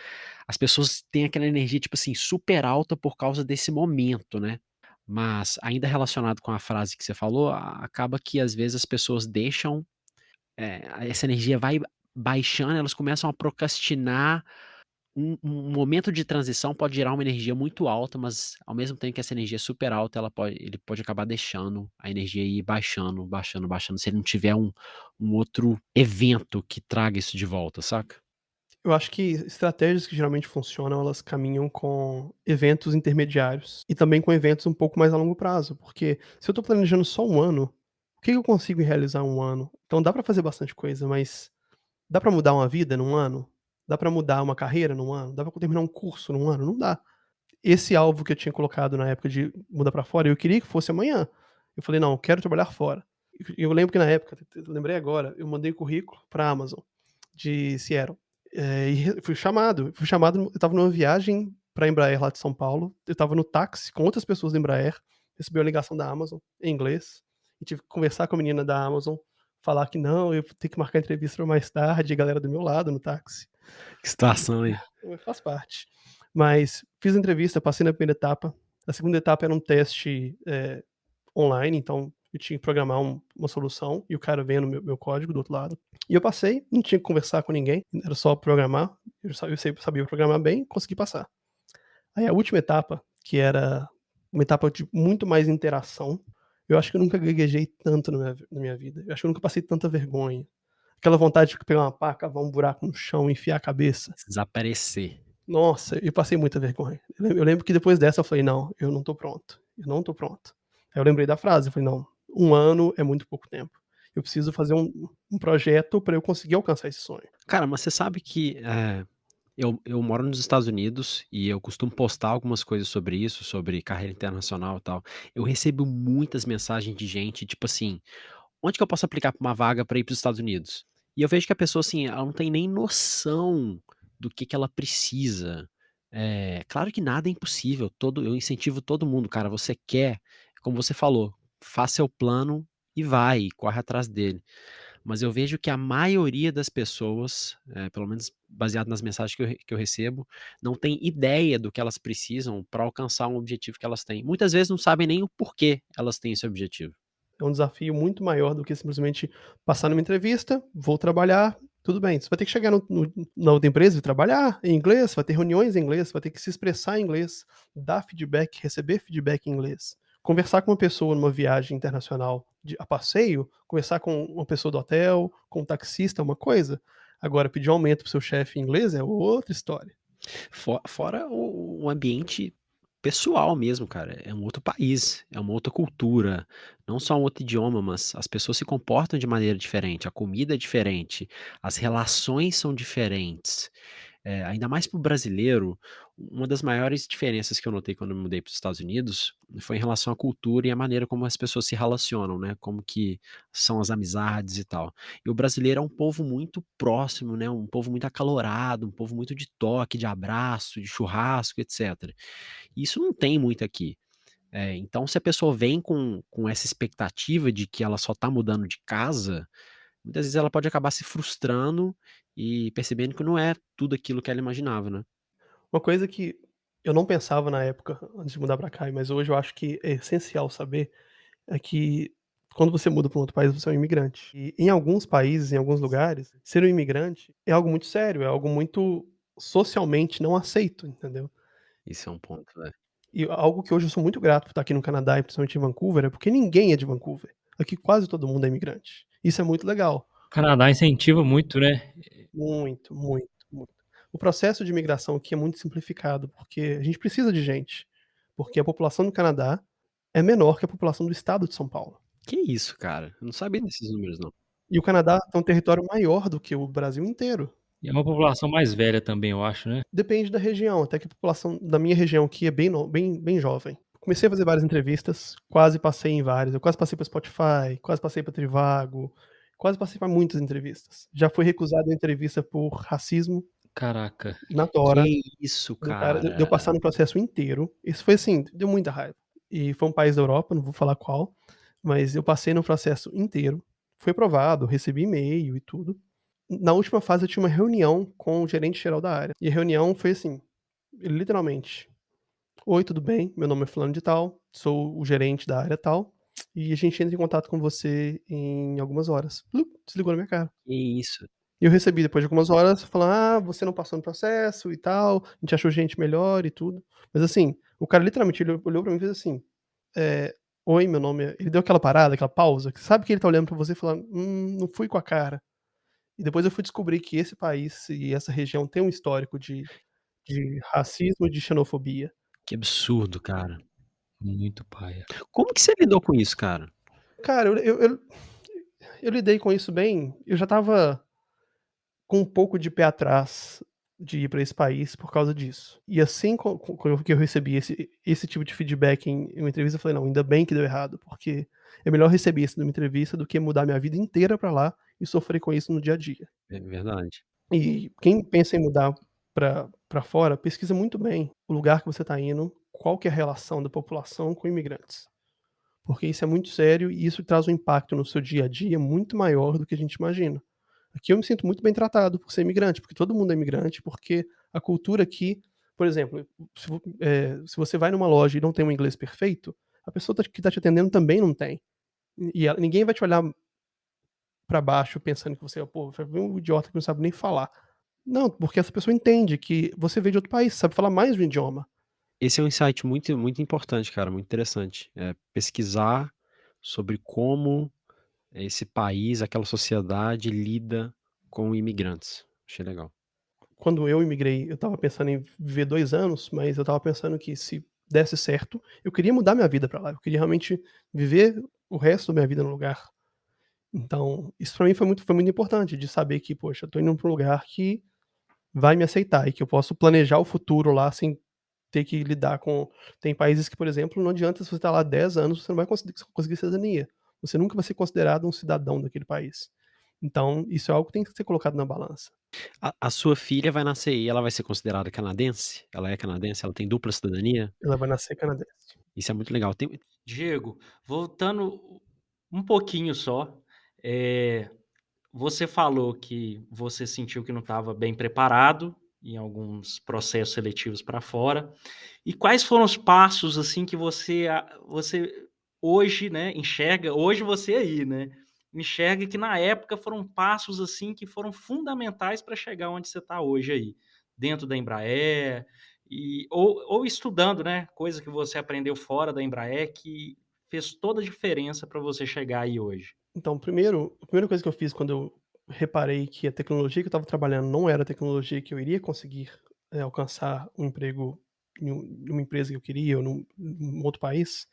As pessoas têm aquela energia, tipo assim, super alta por causa desse momento, né. Mas ainda relacionado com a frase que você falou, acaba que às vezes as pessoas deixam, essa energia vai baixando, elas começam a procrastinar. Um momento de transição pode gerar uma energia muito alta, mas ao mesmo tempo que essa energia é super alta, ele pode acabar deixando a energia ir baixando, baixando, baixando, se ele não tiver um outro evento que traga isso de volta, saca? Eu acho que estratégias que geralmente funcionam, elas caminham com eventos intermediários e também com eventos um pouco mais a longo prazo, porque se eu estou planejando só um ano, o que eu consigo realizar em um ano? Então dá para fazer bastante coisa, mas dá para mudar uma vida num ano? Dá para mudar uma carreira num ano? Dá para terminar um curso num ano? Não dá. Esse alvo que eu tinha colocado na época de mudar para fora, eu queria que fosse amanhã. Eu falei: "Não, eu quero trabalhar fora". Eu lembro que na época, eu lembrei agora, eu mandei currículo pra Amazon de Seattle, fui chamado, eu estava numa viagem pra Embraer lá de São Paulo, eu estava no táxi com outras pessoas da Embraer, recebi uma ligação da Amazon em inglês, e tive que conversar com a menina da Amazon, falar que não, eu vou ter que marcar a entrevista pra mais tarde, e a galera do meu lado no táxi. Que situação, hein? Faz parte. Mas fiz a entrevista, passei na primeira etapa. A segunda etapa era um teste, online, então eu tinha que programar uma solução e o cara vendo meu código do outro lado. E eu passei, não tinha que conversar com ninguém, era só programar. Eu sabia programar bem, consegui passar. Aí a última etapa, que era uma etapa de muito mais interação, eu acho que eu nunca gaguejei tanto na minha vida. Eu acho que eu nunca passei tanta vergonha. Aquela vontade de pegar uma pá, cavar um buraco no chão, enfiar a cabeça. Desaparecer. Nossa, eu passei muita vergonha. Eu lembro que depois dessa eu falei: "Não, eu não tô pronto, eu não tô pronto". Aí eu lembrei da frase, eu falei: "Não, um ano é muito pouco tempo. Eu preciso fazer um projeto pra eu conseguir alcançar esse sonho". Cara, mas você sabe que, eu moro nos Estados Unidos e eu costumo postar algumas coisas sobre isso, sobre carreira internacional e tal. Eu recebo muitas mensagens de gente, tipo assim: "Onde que eu posso aplicar pra uma vaga pra ir para os Estados Unidos?". E eu vejo que a pessoa, assim, ela não tem nem noção do que ela precisa. Claro que nada é impossível, eu incentivo todo mundo, cara, você quer, como você falou, faça seu plano e vai, e corre atrás dele. Mas eu vejo que a maioria das pessoas, pelo menos baseado nas mensagens que eu recebo, não tem ideia do que elas precisam para alcançar um objetivo que elas têm. Muitas vezes não sabem nem o porquê elas têm esse objetivo. É um desafio muito maior do que simplesmente passar numa entrevista, vou trabalhar, tudo bem. Você vai ter que chegar na outra empresa e trabalhar em inglês, vai ter reuniões em inglês, vai ter que se expressar em inglês, dar feedback, receber feedback em inglês. Conversar com uma pessoa numa viagem internacional a passeio, conversar com uma pessoa do hotel, com um taxista é uma coisa. Agora, pedir um aumento para o seu chefe em inglês é outra história. Fora o ambiente pessoal mesmo, cara, é um outro país, é uma outra cultura, não só um outro idioma, mas as pessoas se comportam de maneira diferente, a comida é diferente, as relações são diferentes. Ainda mais para o brasileiro, uma das maiores diferenças que eu notei quando eu me mudei para os Estados Unidos, foi em relação à cultura e a maneira como as pessoas se relacionam, né, como que são as amizades e tal. E o brasileiro é um povo muito próximo, né, um povo muito acalorado, um povo muito de toque, de abraço, de churrasco, etcétera. E isso não tem muito aqui. Então se a pessoa vem com essa expectativa de que ela só está mudando de casa, muitas vezes ela pode acabar se frustrando e percebendo que não é tudo aquilo que ela imaginava, né. Uma coisa que eu não pensava na época, antes de mudar para cá, mas hoje eu acho que é essencial saber, é que quando você muda para um outro país, você é um imigrante. E em alguns países, em alguns lugares, ser um imigrante é algo muito sério, é algo muito socialmente não aceito, entendeu? Isso é um ponto, E algo que hoje eu sou muito grato por estar aqui no Canadá e principalmente em Vancouver, é porque ninguém é de Vancouver. Aqui quase todo mundo é imigrante. Isso é muito legal. O Canadá incentiva muito, né? Muito, muito, muito. O processo de imigração aqui é muito simplificado, porque a gente precisa de gente, porque a população do Canadá é menor que a população do estado de São Paulo. Que isso, cara, eu não sabia desses números não. E o Canadá tem um território maior do que o Brasil inteiro. E é uma população mais velha também, eu acho, né? Depende da região, até que a população da minha região aqui é bem jovem. Comecei a fazer várias entrevistas, quase passei em várias, eu quase passei para Spotify, quase passei para Trivago, quase passei para muitas entrevistas. Já fui recusado em entrevista por racismo, Caraca. na tora, Que isso, do cara de eu cara. passar no processo inteiro. Isso foi assim, deu muita raiva. E foi um país da Europa, não vou falar qual, mas eu passei no processo inteiro, fui aprovado, recebi e-mail e tudo. Na última fase eu tinha uma reunião com o gerente geral da área, e a reunião foi assim, literalmente: "Oi, tudo bem? Meu nome é fulano de tal, sou o gerente da área tal, e a gente entra em contato com você em algumas horas". Blup, desligou na minha cara. Que isso. E eu recebi depois de algumas horas falando: "Ah, você não passou no processo e tal, a gente achou gente melhor e tudo". Mas assim, o cara literalmente ele olhou pra mim e fez assim, eh: "Oi, meu nome é", ele deu aquela parada, aquela pausa, que sabe que ele tá olhando pra você e falando: não fui com a cara". E depois eu fui descobrir que esse país e essa região tem um histórico de racismo e de xenofobia. Que absurdo, cara. Muito paia. Como que você lidou com isso, cara? Cara, eu lidei com isso bem, eu já estava com um pouco de pé atrás de ir pra esse país por causa disso. E assim que eu recebi esse tipo de feedback em uma entrevista, eu falei: "Não, ainda bem que deu errado, porque é melhor receber isso numa entrevista do que mudar minha vida inteira pra lá e sofrer com isso no dia a dia". É verdade. E quem pensa em mudar pra fora, pesquisa muito bem o lugar que você tá indo, qual que é a relação da população com imigrantes. Porque isso é muito sério e isso traz um impacto no seu dia a dia muito maior do que a gente imagina. Aqui eu me sinto muito bem tratado por ser imigrante, porque todo mundo é imigrante, porque a cultura aqui, por exemplo, se você vai numa loja e não tem um inglês perfeito, a pessoa que tá te atendendo também não tem. E ninguém vai te olhar pra baixo pensando que você é, pô, vai ver um idiota que não sabe nem falar. Não, porque essa pessoa entende que você veio de outro país, sabe falar mais de um idioma. Esse é um insight muito importante, cara, muito interessante. Pesquisar sobre como esse país, aquela sociedade lida com imigrantes. Achei legal. Quando eu imigrei, eu estava pensando em viver 2 anos, mas eu estava pensando que se desse certo, eu queria mudar minha vida pra lá, eu queria realmente viver o resto da minha vida no lugar. Então, isso pra mim foi muito importante, de saber que, poxa, eu tô indo pra um lugar que vai me aceitar e que eu posso planejar o futuro lá sem ter que lidar com tem países que, por exemplo, não adianta se você tá lá 10 anos, você não vai conseguir cidadania. Você nunca vai ser considerado um cidadão daquele país. Então, isso é algo que tem que ser colocado na balança. A sua filha vai nascer e ela vai ser considerada canadense? Ela é canadense? Ela tem dupla cidadania? Ela vai nascer canadense. Isso é muito legal. Diego, voltando um pouquinho só, eh, você falou que você sentiu que não estava bem preparado em alguns processos seletivos para fora. E quais foram os passos, assim, que você hoje, né, enxerga hoje você aí, né, enxerga que na época foram passos, assim, que foram fundamentais para chegar onde você está hoje aí, dentro da Embraer ou estudando, né, coisa que você aprendeu fora da Embraer que fez toda a diferença para você chegar aí hoje? Então, a primeira coisa que eu fiz quando eu reparei que a tecnologia que eu estava trabalhando não era a tecnologia que eu iria conseguir, alcançar um emprego em uma empresa que eu queria ou num outro país,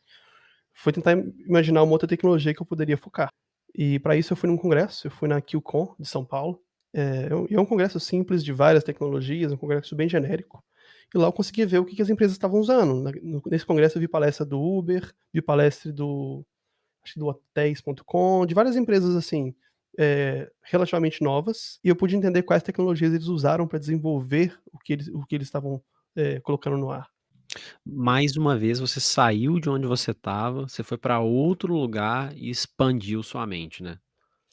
foi tentar imaginar uma outra tecnologia que eu poderia focar. E para isso eu fui num congresso, eu fui na QCon de São Paulo, é um congresso simples de várias tecnologias, um congresso bem genérico, e lá eu consegui ver o que as empresas estavam usando. Nesse congresso eu vi palestra do Uber, vi palestra do acho que do hotéis.com, de várias empresas assim, relativamente novas, e eu pude entender quais tecnologias eles usaram para desenvolver o que eles estavam, colocando no ar. Mais uma vez você saiu de onde você estava, você foi para outro lugar e expandiu sua mente, né.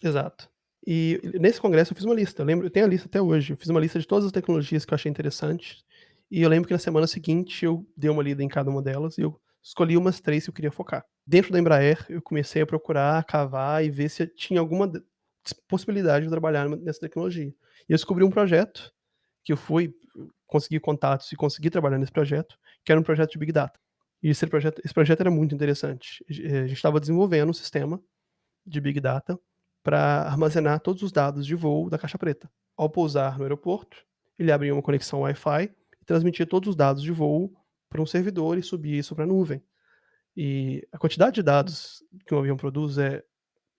Exato. E nesse congresso eu fiz uma lista, eu tenho a lista até hoje, eu fiz uma lista de todas as tecnologias que eu achei interessantes, e eu lembro que na semana seguinte eu dei uma lida em cada uma delas e eu escolhi umas 3 que eu queria focar. Dentro da Embraer, eu comecei a procurar, cavar e ver se tinha alguma possibilidade de trabalhar nessa tecnologia. E eu descobri um projeto, que eu fui, consegui contatos e consegui trabalhar nesse projeto, que era um projeto de Big Data. E esse projeto era muito interessante. A gente estava desenvolvendo um sistema de Big Data para armazenar todos os dados de voo da caixa preta. Ao pousar no aeroporto, ele abria uma conexão Wi-Fi e transmitia todos os dados de voo para um servidor e subia isso para a nuvem. E a quantidade de dados que um avião produz é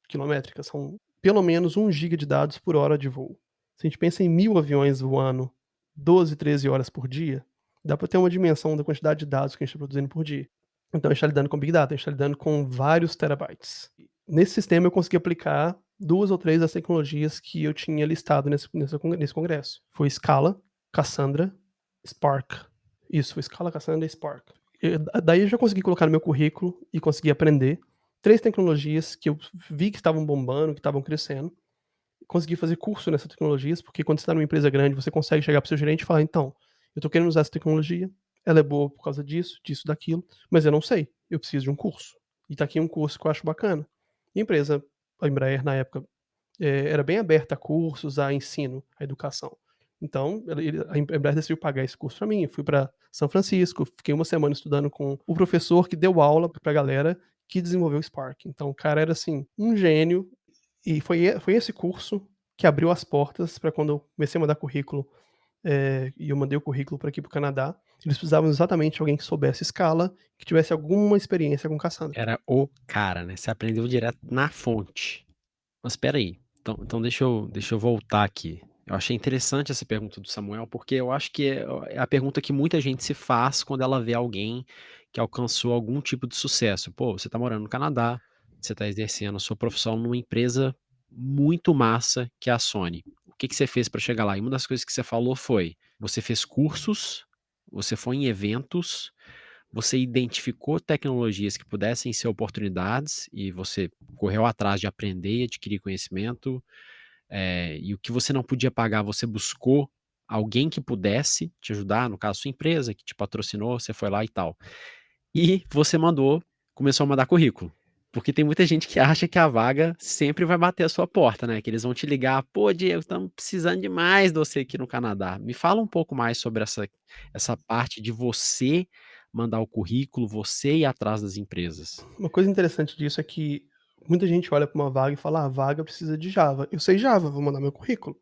quilométrica, são pelo menos 1 giga de dados por hora de voo. Se a gente pensa em 1000 aviões voando 12, 13 horas por dia, dá para ter uma dimensão da quantidade de dados que a gente está produzindo por dia. Então a gente está lidando com Big Data, a gente está lidando com vários terabytes. Nesse sistema eu consegui aplicar 2 ou 3 das tecnologias que eu tinha listado nesse congresso. Foi Scala, Cassandra, Spark. Isso, foi Scala, Cassandra e Spark. Daí eu já consegui colocar no meu currículo e consegui aprender 3 tecnologias que eu vi que estavam bombando, que estavam crescendo. Consegui fazer curso nessas tecnologias, porque quando você está numa empresa grande, você consegue chegar para o seu gerente e falar: então, eu estou querendo usar essa tecnologia, ela é boa por causa disso, disso, daquilo, mas eu não sei, eu preciso de um curso. E está aqui um curso que eu acho bacana. E a empresa, a Embraer, na época, era bem aberta a cursos, a ensino, a educação. Então, a Embraer decidiu pagar esse curso para mim. Eu fui para São Francisco, fiquei uma semana estudando com o professor que deu aula para a galera que desenvolveu o Spark. Então, o cara era assim, um gênio. E foi esse curso que abriu as portas para quando eu comecei a mandar currículo, e eu mandei o currículo para aqui para o Canadá. Eles precisavam exatamente de alguém que soubesse escala, que tivesse alguma experiência com Cassandra. Era o cara, né? Você aprendeu direto na fonte. Mas espera aí. Então deixa eu voltar aqui. Eu achei interessante essa pergunta do Samuel, porque eu acho que é a pergunta que muita gente se faz quando ela vê alguém que alcançou algum tipo de sucesso. Pô, você tá morando no Canadá, você tá exercendo a sua profissão numa empresa muito massa, que é a Sony. O que você fez para chegar lá? E uma das coisas que você falou foi: você fez cursos, você foi em eventos, você identificou tecnologias que pudessem ser oportunidades e você correu atrás de aprender e adquirir conhecimento, e o que você não podia pagar, você buscou alguém que pudesse te ajudar, no caso sua empresa, que te patrocinou, você foi lá e tal. E você começou a mandar currículo. Porque tem muita gente que acha que a vaga sempre vai bater a sua porta, né? Que eles vão te ligar: pô, Diego, estamos precisando demais de você aqui no Canadá. Me fala um pouco mais sobre essa parte de você mandar o currículo, você ir atrás das empresas. Uma coisa interessante disso é que muita gente olha para uma vaga e fala: a vaga precisa de Java. Eu sei Java, vou mandar meu currículo.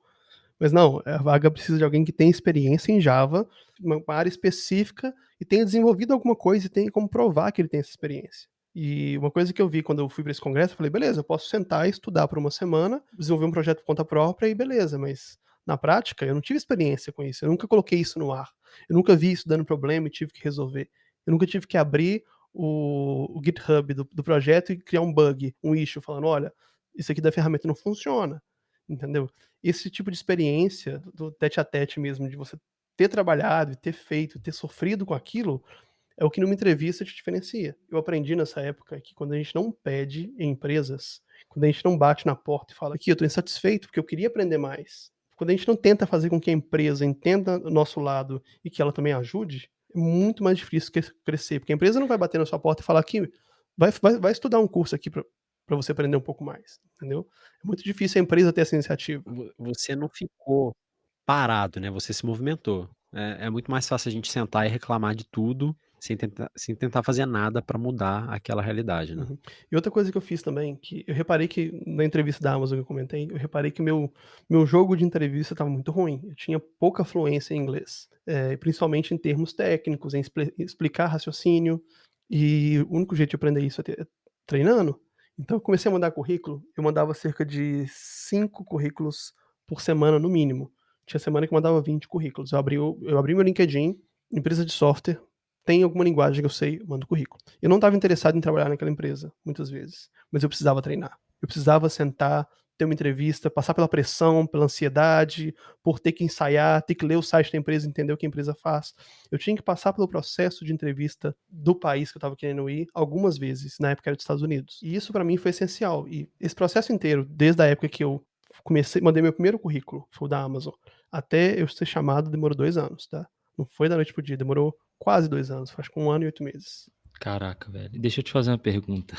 Mas não, a vaga precisa de alguém que tenha experiência em Java, uma área específica, e tenha desenvolvido alguma coisa e tenha como provar que ele tem essa experiência. E uma coisa que eu vi quando eu fui para esse congresso, eu falei: beleza, eu posso sentar e estudar por uma semana, desenvolver um projeto por conta própria e beleza, mas na prática eu não tive experiência com isso, eu nunca coloquei isso no ar, eu nunca vi isso dando problema e tive que resolver. Eu nunca tive que abrir o GitHub do projeto e criar um bug, um issue, falando: olha, isso aqui da ferramenta não funciona, entendeu? Esse tipo de experiência do tete a tete mesmo, de você ter trabalhado, ter feito, ter sofrido com aquilo, é o que numa entrevista te diferencia. Eu aprendi nessa época que quando a gente não pede em empresas, quando a gente não bate na porta e fala: aqui, eu estou insatisfeito porque eu queria aprender mais. Quando a gente não tenta fazer com que a empresa entenda o nosso lado e que ela também ajude, é muito mais difícil crescer, porque a empresa não vai bater na sua porta e falar: aqui, vai estudar um curso aqui para você aprender um pouco mais, entendeu? É muito difícil a empresa ter essa iniciativa. Você não ficou parado, né? Você se movimentou. É muito mais fácil a gente sentar e reclamar de tudo sem tentar fazer nada para mudar aquela realidade, né? Uhum. E outra coisa que eu fiz também, que eu reparei que na entrevista da Amazon que eu comentei, eu reparei que o meu jogo de entrevista estava muito ruim. Eu tinha pouca fluência em inglês, principalmente em termos técnicos, em explicar raciocínio. E o único jeito de aprender isso é treinando. Então eu comecei a mandar currículo, eu mandava cerca de 5 currículos por semana no mínimo. Tinha semana que eu mandava 20 currículos. Eu abri meu LinkedIn, empresa de software, tem alguma linguagem que eu sei, eu mando currículo. Eu não estava interessado em trabalhar naquela empresa, muitas vezes, mas eu precisava treinar. Eu precisava sentar, ter uma entrevista, passar pela pressão, pela ansiedade, por ter que ensaiar, ter que ler o site da empresa, entender o que a empresa faz. Eu tinha que passar pelo processo de entrevista do país que eu estava querendo ir algumas vezes, na época era dos Estados Unidos. E isso para mim foi essencial. E esse processo inteiro, desde a época que eu mandei meu primeiro currículo, foi o da Amazon, até eu ser chamado, demorou 2 anos, tá? Não foi da noite pro dia, demorou quase 2 anos, foi acho que 1 ano e 8 meses. Caraca, velho. Deixa eu te fazer uma pergunta.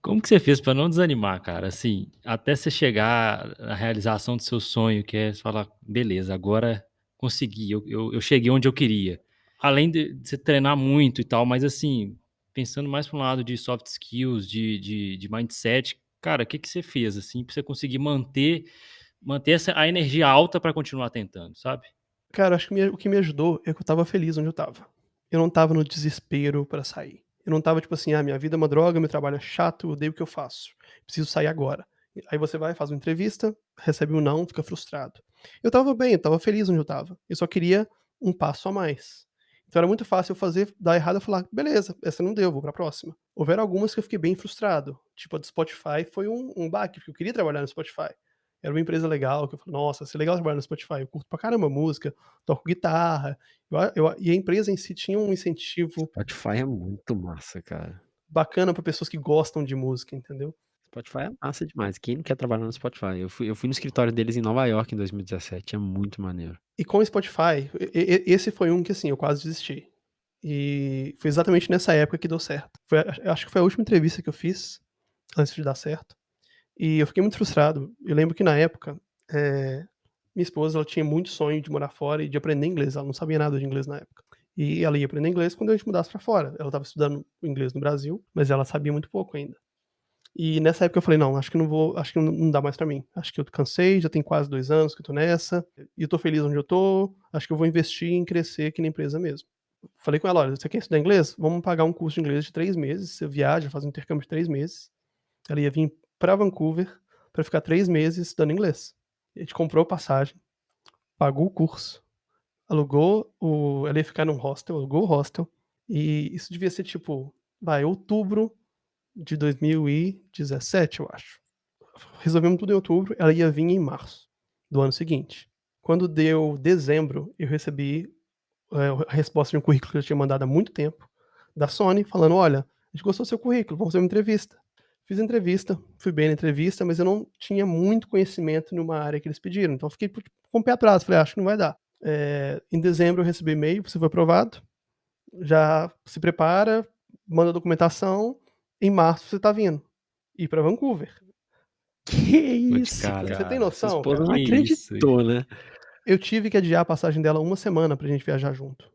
Como que você fez pra não desanimar, cara? Assim, até você chegar à realização do seu sonho, que é você falar: beleza, agora consegui, eu cheguei onde eu queria. Além de você treinar muito e tal, mas assim, pensando mais para um lado de soft skills, de mindset, cara, o que que você fez, assim, pra você conseguir manter a energia alta pra continuar tentando, sabe? Cara, acho que o que me ajudou é que eu estava feliz onde eu estava. Eu não estava no desespero pra sair. Eu não estava tipo assim: "Ah, minha vida é uma droga, meu trabalho é chato, eu odeio o que eu faço. Preciso sair agora". Aí você vai, faz uma entrevista, recebe um não, fica frustrado. Eu estava bem, eu estava feliz onde eu estava. Eu só queria um passo a mais. Então era muito fácil eu fazer, dar errado e falar: "Beleza, essa não deu, vou pra próxima". Houveram algumas que eu fiquei bem frustrado, tipo a do Spotify foi um baque, porque eu queria trabalhar no Spotify. Era uma empresa legal, que eu falei: "Nossa, vai ser legal trabalhar no Spotify, eu curto pra caramba música, toco guitarra". E a empresa em si tinha um incentivo Spotify é muito massa, cara. bacana pra pessoas que gostam de música, entendeu. Spotify é massa demais. Quem não quer trabalhar no Spotify? Eu fui no escritório deles em Nova York em 2017, é muito maneiro. E com o Spotify, esse foi um que, assim, eu quase desisti. E foi exatamente nessa época que deu certo. Eu acho que foi a última entrevista que eu fiz, antes de dar certo, e eu fiquei muito frustrado. Eu lembro que na época, minha esposa, ela tinha muito sonho de morar fora e de aprender inglês, ela não sabia nada de inglês na época. E ela ia aprender inglês quando a gente mudasse pra fora. Ela estava estudando inglês no Brasil, mas ela sabia muito pouco ainda. E nessa época eu falei: "Não, acho que não dá mais pra mim. Acho que eu cansei, já tem quase 2 anos que eu tô nessa, e eu tô feliz onde eu tô, acho que eu vou investir em crescer aqui na empresa mesmo". Falei com ela: "Olha, você quer estudar inglês? Vamos pagar um curso de inglês de 3 meses, você viaja, faz um intercâmbio de 3 meses". Ela ia vir pra Vancouver pra ficar 3 meses estudando inglês. A gente comprou passagem, pagou o curso, ela ia ficar num hostel, alugou o hostel, e isso devia ser tipo, outubro de 2017, eu acho. Resolvemos tudo em outubro, ela ia vir em março do ano seguinte. Quando deu dezembro, eu recebi, a resposta de um currículo que eu tinha mandado há muito tempo, da Sony, falando: "Olha, a gente gostou do seu currículo, vamos fazer uma entrevista". Fiz a entrevista, fui bem na entrevista, mas eu não tinha muito conhecimento numa área que eles pediram, então eu fiquei com o pé atrás, falei: "Acho que não vai dar". Em dezembro eu recebi e-mail: "Você foi aprovado, já se prepara, manda a documentação, em março você tá vindo, ir pra Vancouver". Que Pô, de isso, cara. Você tem cara? Sua noção, esposa cara? não Que isso, acreditou, né? Eu tive que adiar a passagem dela uma semana pra gente viajar junto.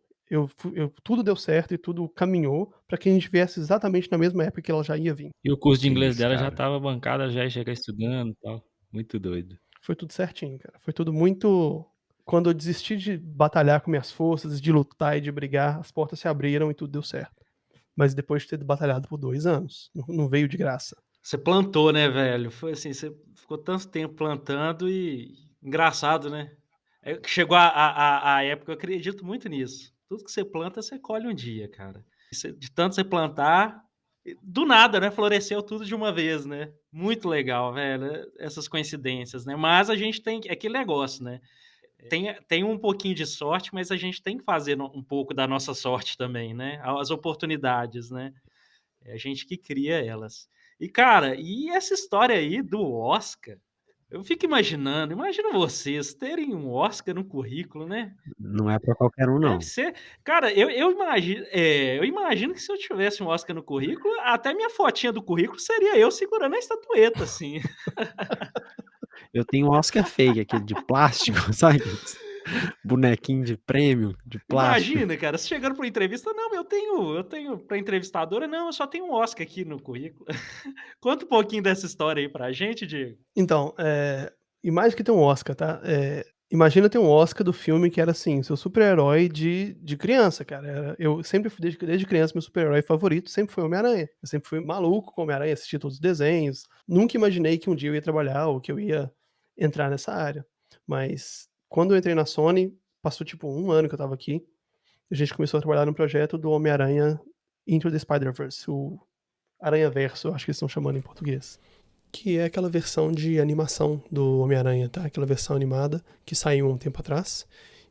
Tudo deu certo e tudo caminhou pra que a gente viesse exatamente na mesma época que ela já ia vir. E o curso de Que inglês isso, dela já cara. estava bancado, já ia chegar estudando e tal. Muito doido. Foi tudo certinho, cara. Foi tudo muito. Quando eu desisti de batalhar com minhas forças, de lutar e de brigar, as portas se abriram e tudo deu certo. Mas depois de ter batalhado por 2 anos, não veio de graça. Você plantou, né, velho? Foi assim, você ficou tanto tempo plantando e engraçado, né? Que chegou a época, eu acredito muito nisso. Tudo que você planta, você colhe um dia, cara. De tanto você plantar, do nada, né? Floresceu tudo de uma vez, né? Muito legal, velho. Essas coincidências, né? Mas a gente tem aquele negócio, né? Tem um pouquinho de sorte, mas a gente tem que fazer um pouco da nossa sorte também, né? As oportunidades, né? É a gente que cria elas. E, cara, e essa história aí do Oscar? Eu fico imaginando, imagina vocês terem um Oscar no currículo, né? Não é pra qualquer um, Deve não. ser. Cara, eu imagino que se eu tivesse um Oscar no currículo, até minha fotinha do currículo seria eu segurando a estatueta, assim. Eu tenho um Oscar fake, aquele de plástico, sabe? Bonequinho de prêmio, de plástico. Imagina, cara, você chegando para entrevista, não, eu tenho para entrevistadora, não, eu só tenho um Oscar aqui no currículo. Conta um pouquinho dessa história aí pra gente, Diego. Então, e mais que ter um Oscar, tá? Imagina ter um Oscar do filme que era, assim, seu super-herói de criança, cara. Eu sempre fui, desde criança, meu super-herói favorito sempre foi Homem-Aranha. Eu sempre fui maluco com Homem-Aranha, assistia todos os desenhos. Nunca imaginei que um dia eu ia trabalhar ou que eu ia entrar nessa área. Mas quando eu entrei na Sony, passou tipo 1 ano que eu estava aqui, a gente começou a trabalhar no projeto do Homem-Aranha Into the Spider-Verse, o Aranha-Verso, acho que eles estão chamando em português. Que é aquela versão de animação do Homem-Aranha, tá? Aquela versão animada que saiu há um tempo atrás.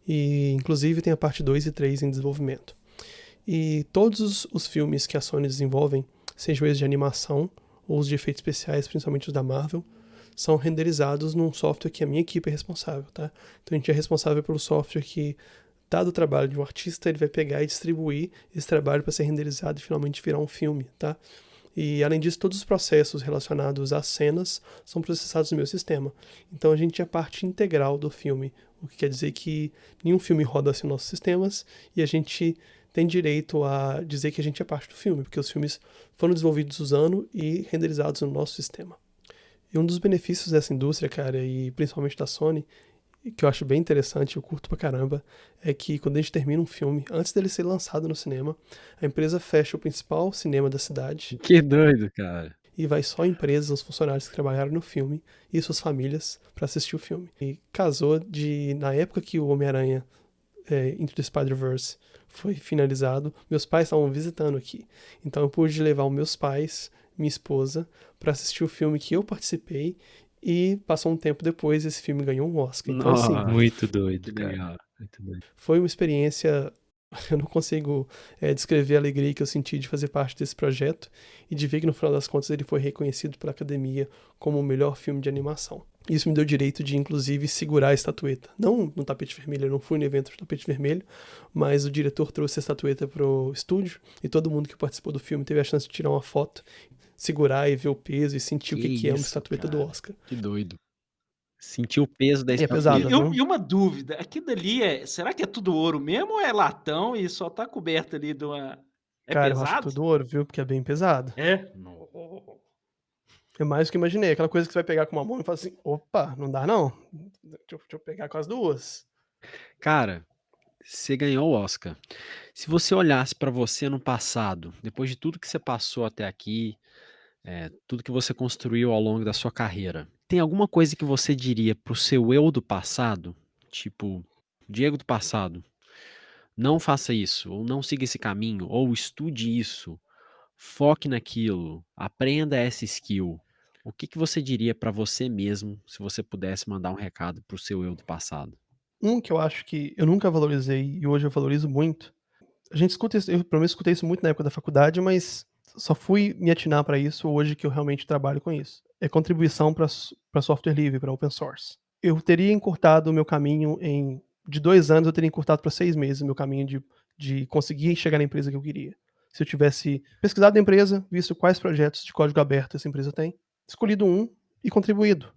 E inclusive tem a parte 2 e 3 em desenvolvimento. E todos os filmes que a Sony desenvolvem, sejam eles de animação ou os de efeitos especiais, principalmente os da Marvel, são renderizados num software que a minha equipe é responsável, tá? Então a gente é responsável pelo software que, dado o trabalho de um artista, ele vai pegar e distribuir esse trabalho para ser renderizado e finalmente virar um filme, tá? E, além disso, todos os processos relacionados às cenas são processados no meu sistema. Então, a gente é parte integral do filme, o que quer dizer que nenhum filme roda assim nos nossos sistemas e a gente tem direito a dizer que a gente é parte do filme, porque os filmes foram desenvolvidos usando e renderizados no nosso sistema. E um dos benefícios dessa indústria, cara, e principalmente da Sony, que eu acho bem interessante, eu curto pra caramba, é que quando a gente termina um filme, antes dele ser lançado no cinema, a empresa fecha o principal cinema da cidade. Que doido, cara. e vai só empresas, os funcionários que trabalharam no filme e suas famílias para assistir o filme. E casou na época que o Homem-Aranha Into the Spider-Verse foi finalizado, meus pais estavam visitando aqui. Então eu pude levar os meus pais, minha esposa, para assistir o filme que eu participei, e passou um tempo depois esse filme ganhou um Oscar. Então assim, Muito doido, Que cara. legal. Muito doido. foi uma experiência, eu não consigo descrever a alegria que eu senti de fazer parte desse projeto e de ver que no final das contas ele foi reconhecido pela academia como o melhor filme de animação. Isso me deu o direito de, inclusive, segurar a estatueta. Não no tapete vermelho, eu não fui no evento do tapete vermelho, mas o diretor trouxe a estatueta pro estúdio e todo mundo que participou do filme teve a chance de tirar uma foto, segurar e ver o peso e sentir o que é uma isso, estatueta do cara. Oscar. Que doido. Sentiu o peso da É estatueta. pesado, viu? E uma dúvida, aquilo ali será que é tudo ouro mesmo ou é latão e só tá coberto ali de uma... É Cara, eu acho pesado? tudo ouro, viu? Porque é bem pesado. É? É mais do que imaginei. Aquela coisa que você vai pegar com uma mão e fala assim, opa, não dá não. Deixa eu pegar com as duas. Cara, você ganhou o Oscar. Se você olhasse pra você no passado, depois de tudo que você passou até aqui, tudo que você construiu ao longo da sua carreira, tem alguma coisa que você diria pro seu eu do passado? Tipo, Diego do passado, não faça isso, ou não siga esse caminho, ou estude isso, foque naquilo, aprenda essa skill. O que você diria pra você mesmo se você pudesse mandar um recado pro seu eu do passado? Um que eu acho que eu nunca valorizei e hoje eu valorizo muito. A gente escuta isso, eu pelo menos escutei isso muito na época da faculdade, mas só fui me atinar para isso hoje que eu realmente trabalho com isso. É contribuição para software livre, para open source. Eu teria encurtado o meu caminho de 2 anos, eu teria encurtado para 6 meses o meu caminho de conseguir chegar na empresa que eu queria. Se eu tivesse pesquisado a empresa, visto quais projetos de código aberto essa empresa tem, escolhido um e contribuído,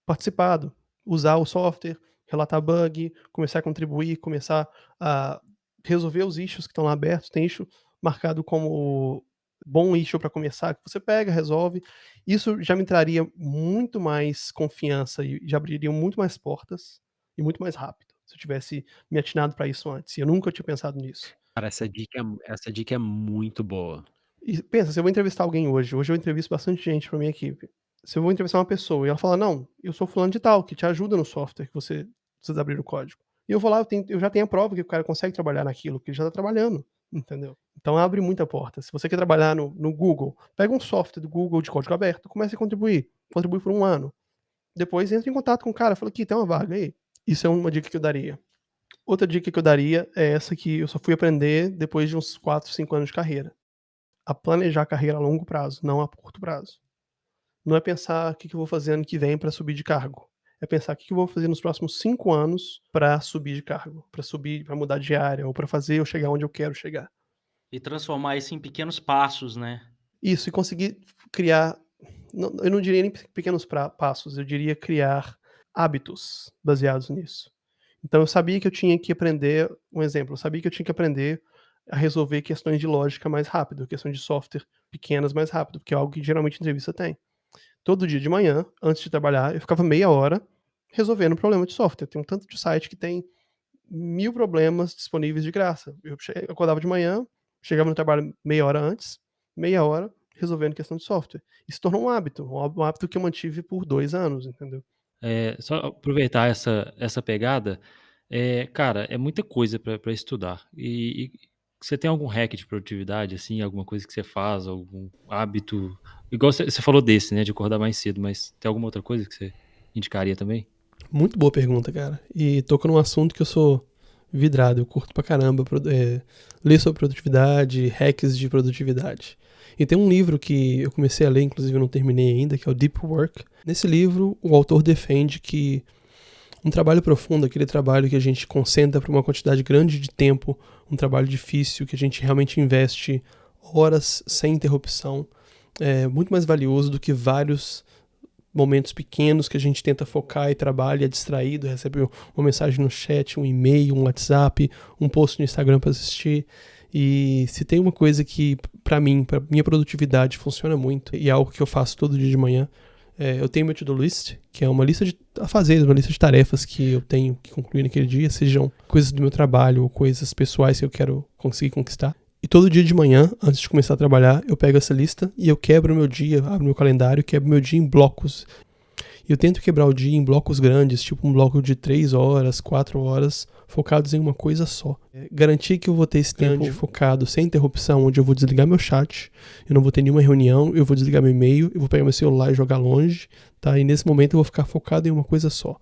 participado, usar o software, relatar bug, começar a contribuir, começar a resolver os issues que estão lá abertos. Tem issue marcado como bom issue para começar, que você pega, resolve. Isso já me traria muito mais confiança e já abriria muito mais portas e muito mais rápido, se eu tivesse me atinado para isso antes. E eu nunca tinha pensado nisso. Cara, essa dica é muito boa. E pensa, se eu vou entrevistar alguém hoje eu entrevisto bastante gente para minha equipe. Se eu vou entrevistar uma pessoa e ela fala, não, eu sou fulano de tal, que te ajuda no software que vocês abriram o código. E eu vou lá, eu já tenho a prova que o cara consegue trabalhar naquilo, que ele já tá trabalhando, entendeu? Então abre muita porta. Se você quer trabalhar no Google, pega um software do Google de código aberto, comece a contribui por 1 ano. Depois entra em contato com o cara, fala, aqui, tem uma vaga aí. Isso é uma dica que eu daria. Outra dica que eu daria é essa que eu só fui aprender depois de uns 4, 5 anos de carreira. A planejar a carreira a longo prazo, não a curto prazo. Não é pensar o que eu vou fazer ano que vem para subir de cargo. É pensar o que eu vou fazer nos próximos 5 anos para subir de cargo, para mudar de área, ou para fazer eu chegar onde eu quero chegar. E transformar isso em pequenos passos, né? Isso, e conseguir criar, eu não diria nem pequenos passos, eu diria criar hábitos baseados nisso. Então eu sabia que eu tinha que aprender, um exemplo, eu sabia que eu tinha que aprender a resolver questões de lógica mais rápido, questões de software pequenas mais rápido, porque é algo que geralmente entrevista tem. Todo dia de manhã, antes de trabalhar, eu ficava meia hora resolvendo um problema de software. Tem um tanto de site que tem 1000 problemas disponíveis de graça. Eu acordava de manhã, chegava no trabalho meia hora antes, meia hora resolvendo questão de software. Isso tornou um hábito que eu mantive por 2 anos, entendeu? Só aproveitar essa pegada, cara, é muita coisa para estudar. E você tem algum hack de produtividade, assim, alguma coisa que você faz, algum hábito? Igual você falou desse, né, de acordar mais cedo, mas tem alguma outra coisa que você indicaria também? Muito boa pergunta, cara. E toca num assunto que eu sou vidrado, eu curto pra caramba ler sobre produtividade, hacks de produtividade. E tem um livro que eu comecei a ler, inclusive eu não terminei ainda, que é o Deep Work. Nesse livro, o autor defende que um trabalho profundo, aquele trabalho que a gente concentra por uma quantidade grande de tempo, um trabalho difícil, que a gente realmente investe horas sem interrupção, é muito mais valioso do que vários momentos pequenos que a gente tenta focar e trabalha, é distraído, recebe uma mensagem no chat, um e-mail, um WhatsApp, um post no Instagram para assistir. E se tem uma coisa que, para mim, para minha produtividade, funciona muito, e é algo que eu faço todo dia de manhã, eu tenho meu to-do list, que é uma lista de afazeres, uma lista de tarefas que eu tenho que concluir naquele dia, sejam coisas do meu trabalho ou coisas pessoais que eu quero conseguir conquistar. E todo dia de manhã, antes de começar a trabalhar, eu pego essa lista e eu quebro o meu dia, abro meu calendário, quebro meu dia em blocos. E eu tento quebrar o dia em blocos grandes, tipo um bloco de 3 horas, 4 horas, focados em uma coisa só. Garantir que eu vou ter esse tempo focado, sem interrupção, onde eu vou desligar meu chat, eu não vou ter nenhuma reunião, eu vou desligar meu e-mail, eu vou pegar meu celular e jogar longe, tá? E nesse momento eu vou ficar focado em uma coisa só.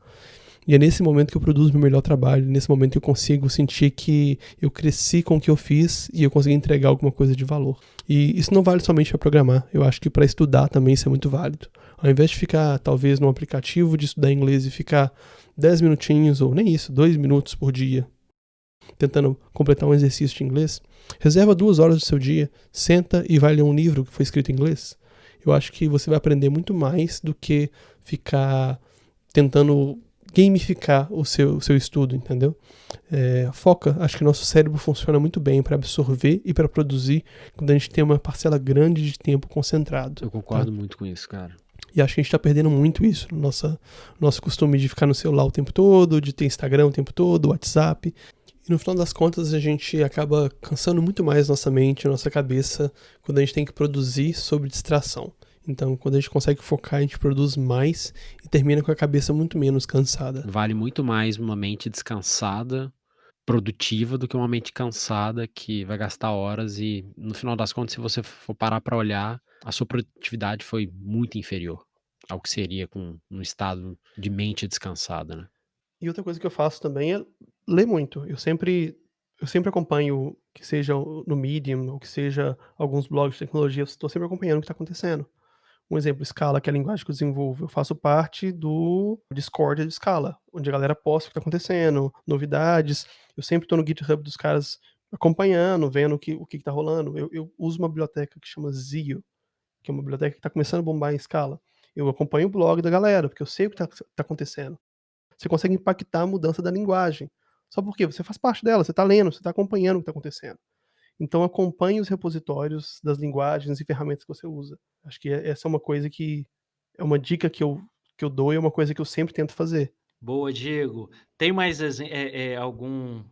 E é nesse momento que eu produzo meu melhor trabalho, nesse momento que eu consigo sentir que eu cresci com o que eu fiz e eu consegui entregar alguma coisa de valor. E isso não vale somente para programar, eu acho que para estudar também isso é muito válido. Ao invés de ficar, talvez, num aplicativo de estudar inglês e ficar 10 minutinhos, ou nem isso, 2 minutos por dia, tentando completar um exercício de inglês, reserva 2 horas do seu dia, senta e vai ler um livro que foi escrito em inglês. Eu acho que você vai aprender muito mais do que ficar tentando gamificar o seu estudo, entendeu? Foca, acho que nosso cérebro funciona muito bem para absorver e para produzir quando a gente tem uma parcela grande de tempo concentrado. Eu concordo muito com isso, cara. E acho que a gente tá perdendo muito isso, nosso costume de ficar no celular o tempo todo, de ter Instagram o tempo todo, WhatsApp. E no final das contas a gente acaba cansando muito mais nossa mente, nossa cabeça, quando a gente tem que produzir sobre distração. Então, quando a gente consegue focar, a gente produz mais e termina com a cabeça muito menos cansada. Vale muito mais uma mente descansada, produtiva, do que uma mente cansada que vai gastar horas e, no final das contas, se você for parar para olhar, a sua produtividade foi muito inferior ao que seria com um estado de mente descansada, né? E outra coisa que eu faço também é ler muito. Eu sempre acompanho, que seja no Medium ou que seja alguns blogs de tecnologia, eu estou sempre acompanhando o que está acontecendo. Um exemplo, Scala, que é a linguagem que eu desenvolvo. Eu faço parte do Discord de Scala, onde a galera posta o que está acontecendo, novidades. Eu sempre estou no GitHub dos caras acompanhando, vendo o que está rolando. Eu uso uma biblioteca que chama Zio, que é uma biblioteca que está começando a bombar em Scala. Eu acompanho o blog da galera, porque eu sei o que está acontecendo. Você consegue impactar a mudança da linguagem. Só porque você faz parte dela, você está lendo, você está acompanhando o que está acontecendo. Então acompanhe os repositórios das linguagens e ferramentas que você usa. Acho que essa é uma coisa que é uma dica que eu dou e é uma coisa que eu sempre tento fazer. Boa, Diego. Tem mais algum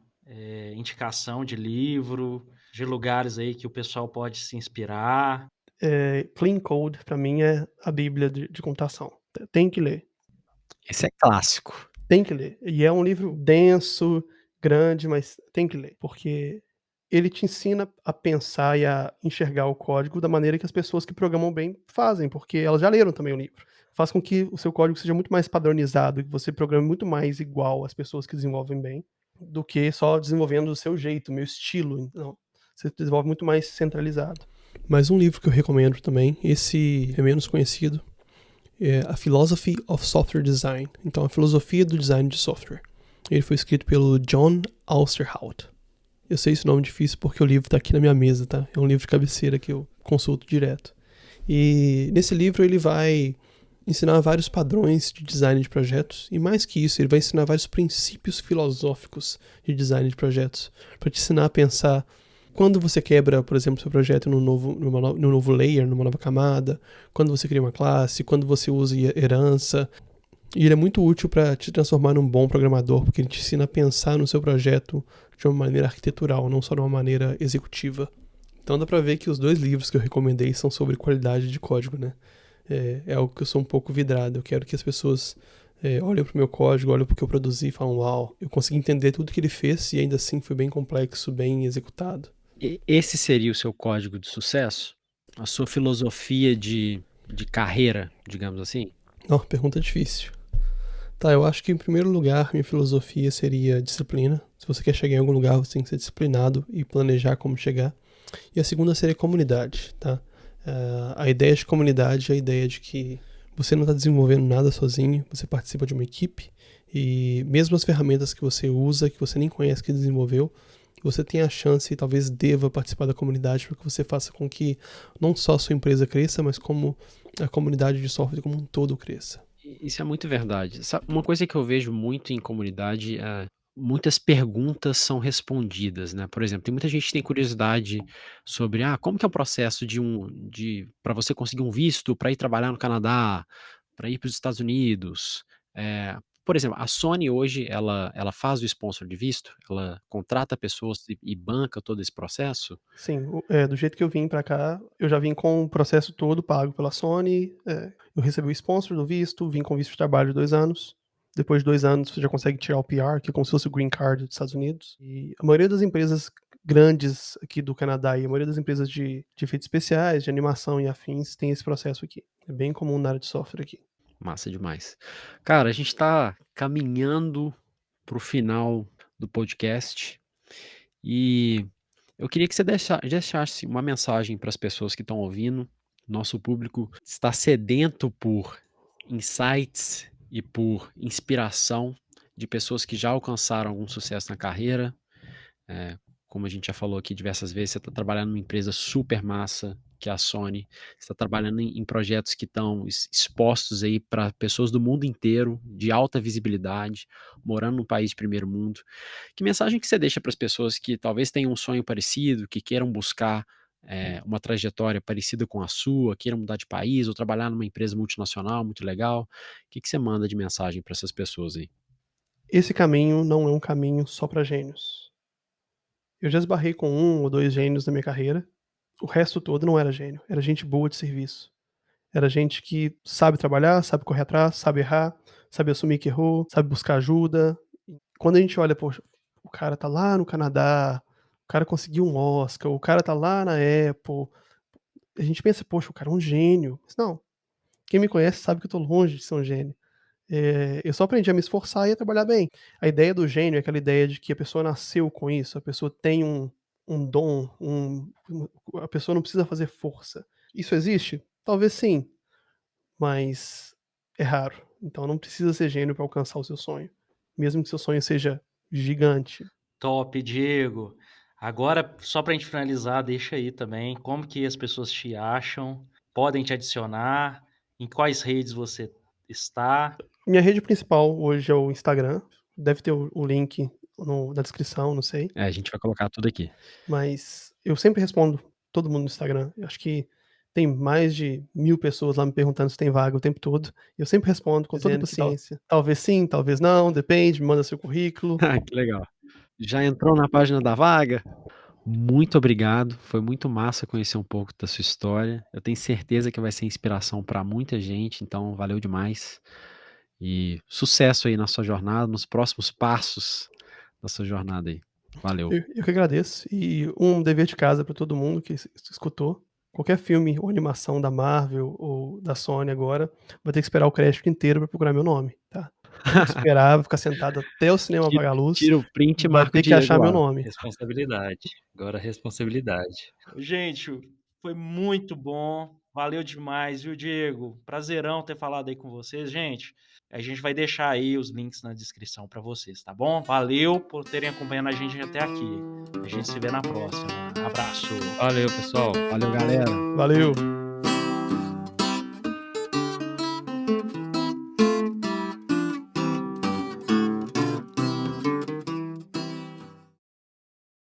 indicação de livro, de lugares aí que o pessoal pode se inspirar? Clean Code, para mim, é a bíblia de computação. Tem que ler. Esse é clássico. Tem que ler. E é um livro denso, grande, mas tem que ler, porque ele te ensina a pensar e a enxergar o código da maneira que as pessoas que programam bem fazem, porque elas já leram também o livro. Faz com que o seu código seja muito mais padronizado, que você programe muito mais igual às pessoas que desenvolvem bem, do que só desenvolvendo do seu jeito, meu estilo. Não, você desenvolve muito mais centralizado. Mas um livro que eu recomendo também, esse é menos conhecido, é A Philosophy of Software Design. Então, a filosofia do design de software. Ele foi escrito pelo John Ousterhout. Eu sei esse nome difícil porque o livro está aqui na minha mesa, tá? É um livro de cabeceira que eu consulto direto. E nesse livro ele vai ensinar vários padrões de design de projetos e mais que isso, ele vai ensinar vários princípios filosóficos de design de projetos para te ensinar a pensar quando você quebra, por exemplo, seu projeto num novo layer, numa nova camada, quando você cria uma classe, quando você usa herança. E ele é muito útil para te transformar num bom programador, porque ele te ensina a pensar no seu projeto de uma maneira arquitetural, não só de uma maneira executiva. Então dá para ver que os 2 livros que eu recomendei são sobre qualidade de código, né? É algo que eu sou um pouco vidrado. Eu quero que as pessoas olhem para o meu código, olhem para o que eu produzi e falem, uau, eu consegui entender tudo que ele fez e ainda assim foi bem complexo, bem executado. Esse seria o seu código de sucesso? A sua filosofia de carreira, digamos assim? Não, pergunta difícil. Tá, eu acho que em primeiro lugar minha filosofia seria disciplina. Se você quer chegar em algum lugar, você tem que ser disciplinado e planejar como chegar. E a segunda seria comunidade, tá? A ideia de comunidade é a ideia de que você não está desenvolvendo nada sozinho, você participa de uma equipe e mesmo as ferramentas que você usa, que você nem conhece que desenvolveu, você tem a chance e talvez deva participar da comunidade para que você faça com que não só a sua empresa cresça, mas como a comunidade de software como um todo cresça. Isso é muito verdade. Uma coisa que eu vejo muito em comunidade é muitas perguntas são respondidas, né? Por exemplo, tem muita gente que tem curiosidade sobre como que é o processo para você conseguir um visto para ir trabalhar no Canadá, para ir para os Estados Unidos. Por exemplo, a Sony hoje, ela faz o sponsor de visto? Ela contrata pessoas e banca todo esse processo? Sim, do jeito que eu vim pra cá, eu já vim com o processo todo pago pela Sony, eu recebi o sponsor do visto, vim com visto de trabalho de 2 anos. Depois de 2 anos, você já consegue tirar o PR, que é como se fosse o green card dos Estados Unidos. E a maioria das empresas grandes aqui do Canadá e a maioria das empresas de efeitos especiais, de animação e afins, tem esse processo aqui. É bem comum na área de software aqui. Massa demais. Cara, a gente tá caminhando pro final do podcast e eu queria que você deixasse uma mensagem para as pessoas que estão ouvindo. Nosso público está sedento por insights e por inspiração de pessoas que já alcançaram algum sucesso na carreira. Como a gente já falou aqui diversas vezes, você está trabalhando numa empresa super massa, que é a Sony. Você está trabalhando em projetos que estão expostos aí para pessoas do mundo inteiro, de alta visibilidade, morando num país de primeiro mundo. Que mensagem que você deixa para as pessoas que talvez tenham um sonho parecido, que queiram buscar uma trajetória parecida com a sua, queiram mudar de país ou trabalhar numa empresa multinacional muito legal? O que você manda de mensagem para essas pessoas aí? Esse caminho não é um caminho só pra gênios. Eu já esbarrei com 1 ou 2 gênios na minha carreira, o resto todo não era gênio, era gente boa de serviço. Era gente que sabe trabalhar, sabe correr atrás, sabe errar, sabe assumir que errou, sabe buscar ajuda. Quando a gente olha, poxa, o cara tá lá no Canadá, o cara conseguiu um Oscar, o cara tá lá na Apple, a gente pensa, poxa, o cara é um gênio. Mas não, quem me conhece sabe que eu tô longe de ser um gênio. Eu só aprendi a me esforçar e a trabalhar bem. A ideia do gênio é aquela ideia de que a pessoa nasceu com isso, a pessoa tem um dom, a pessoa não precisa fazer força. Isso existe? Talvez sim, mas é raro. Então não precisa ser gênio para alcançar o seu sonho, mesmo que seu sonho seja gigante. Top, Diego. Agora, só pra gente finalizar, deixa aí também como que as pessoas te acham, podem te adicionar, em quais redes você está. Minha rede principal hoje é o Instagram, deve ter o link na descrição, não sei. A gente vai colocar tudo aqui. Mas eu sempre respondo todo mundo no Instagram. Eu acho que tem mais de 1000 pessoas lá me perguntando se tem vaga o tempo todo. E eu sempre respondo com toda Dizendo que paciência. Talvez sim, talvez não, depende, me manda seu currículo. Que legal. Já entrou na página da vaga? Muito obrigado, foi muito massa conhecer um pouco da sua história. Eu tenho certeza que vai ser inspiração para muita gente, então valeu demais. E sucesso aí na sua jornada, nos próximos passos da sua jornada aí. Valeu. Eu que agradeço. E um dever de casa para todo mundo que escutou. Qualquer filme ou animação da Marvel ou da Sony agora, vai ter que esperar o crédito inteiro para procurar meu nome, tá? Vai ter que esperar, vou ficar sentado até o cinema apagar a luz. Tira o print e Vai marca o ter que Diego achar lá. meu nome. Responsabilidade. Agora responsabilidade. Gente, foi muito bom. Valeu demais, viu, Diego? Prazerão ter falado aí com vocês, gente. A gente vai deixar aí os links na descrição para vocês, tá bom? Valeu por terem acompanhado a gente até aqui. A gente se vê na próxima. Abraço. Valeu, pessoal. Valeu, galera. Valeu!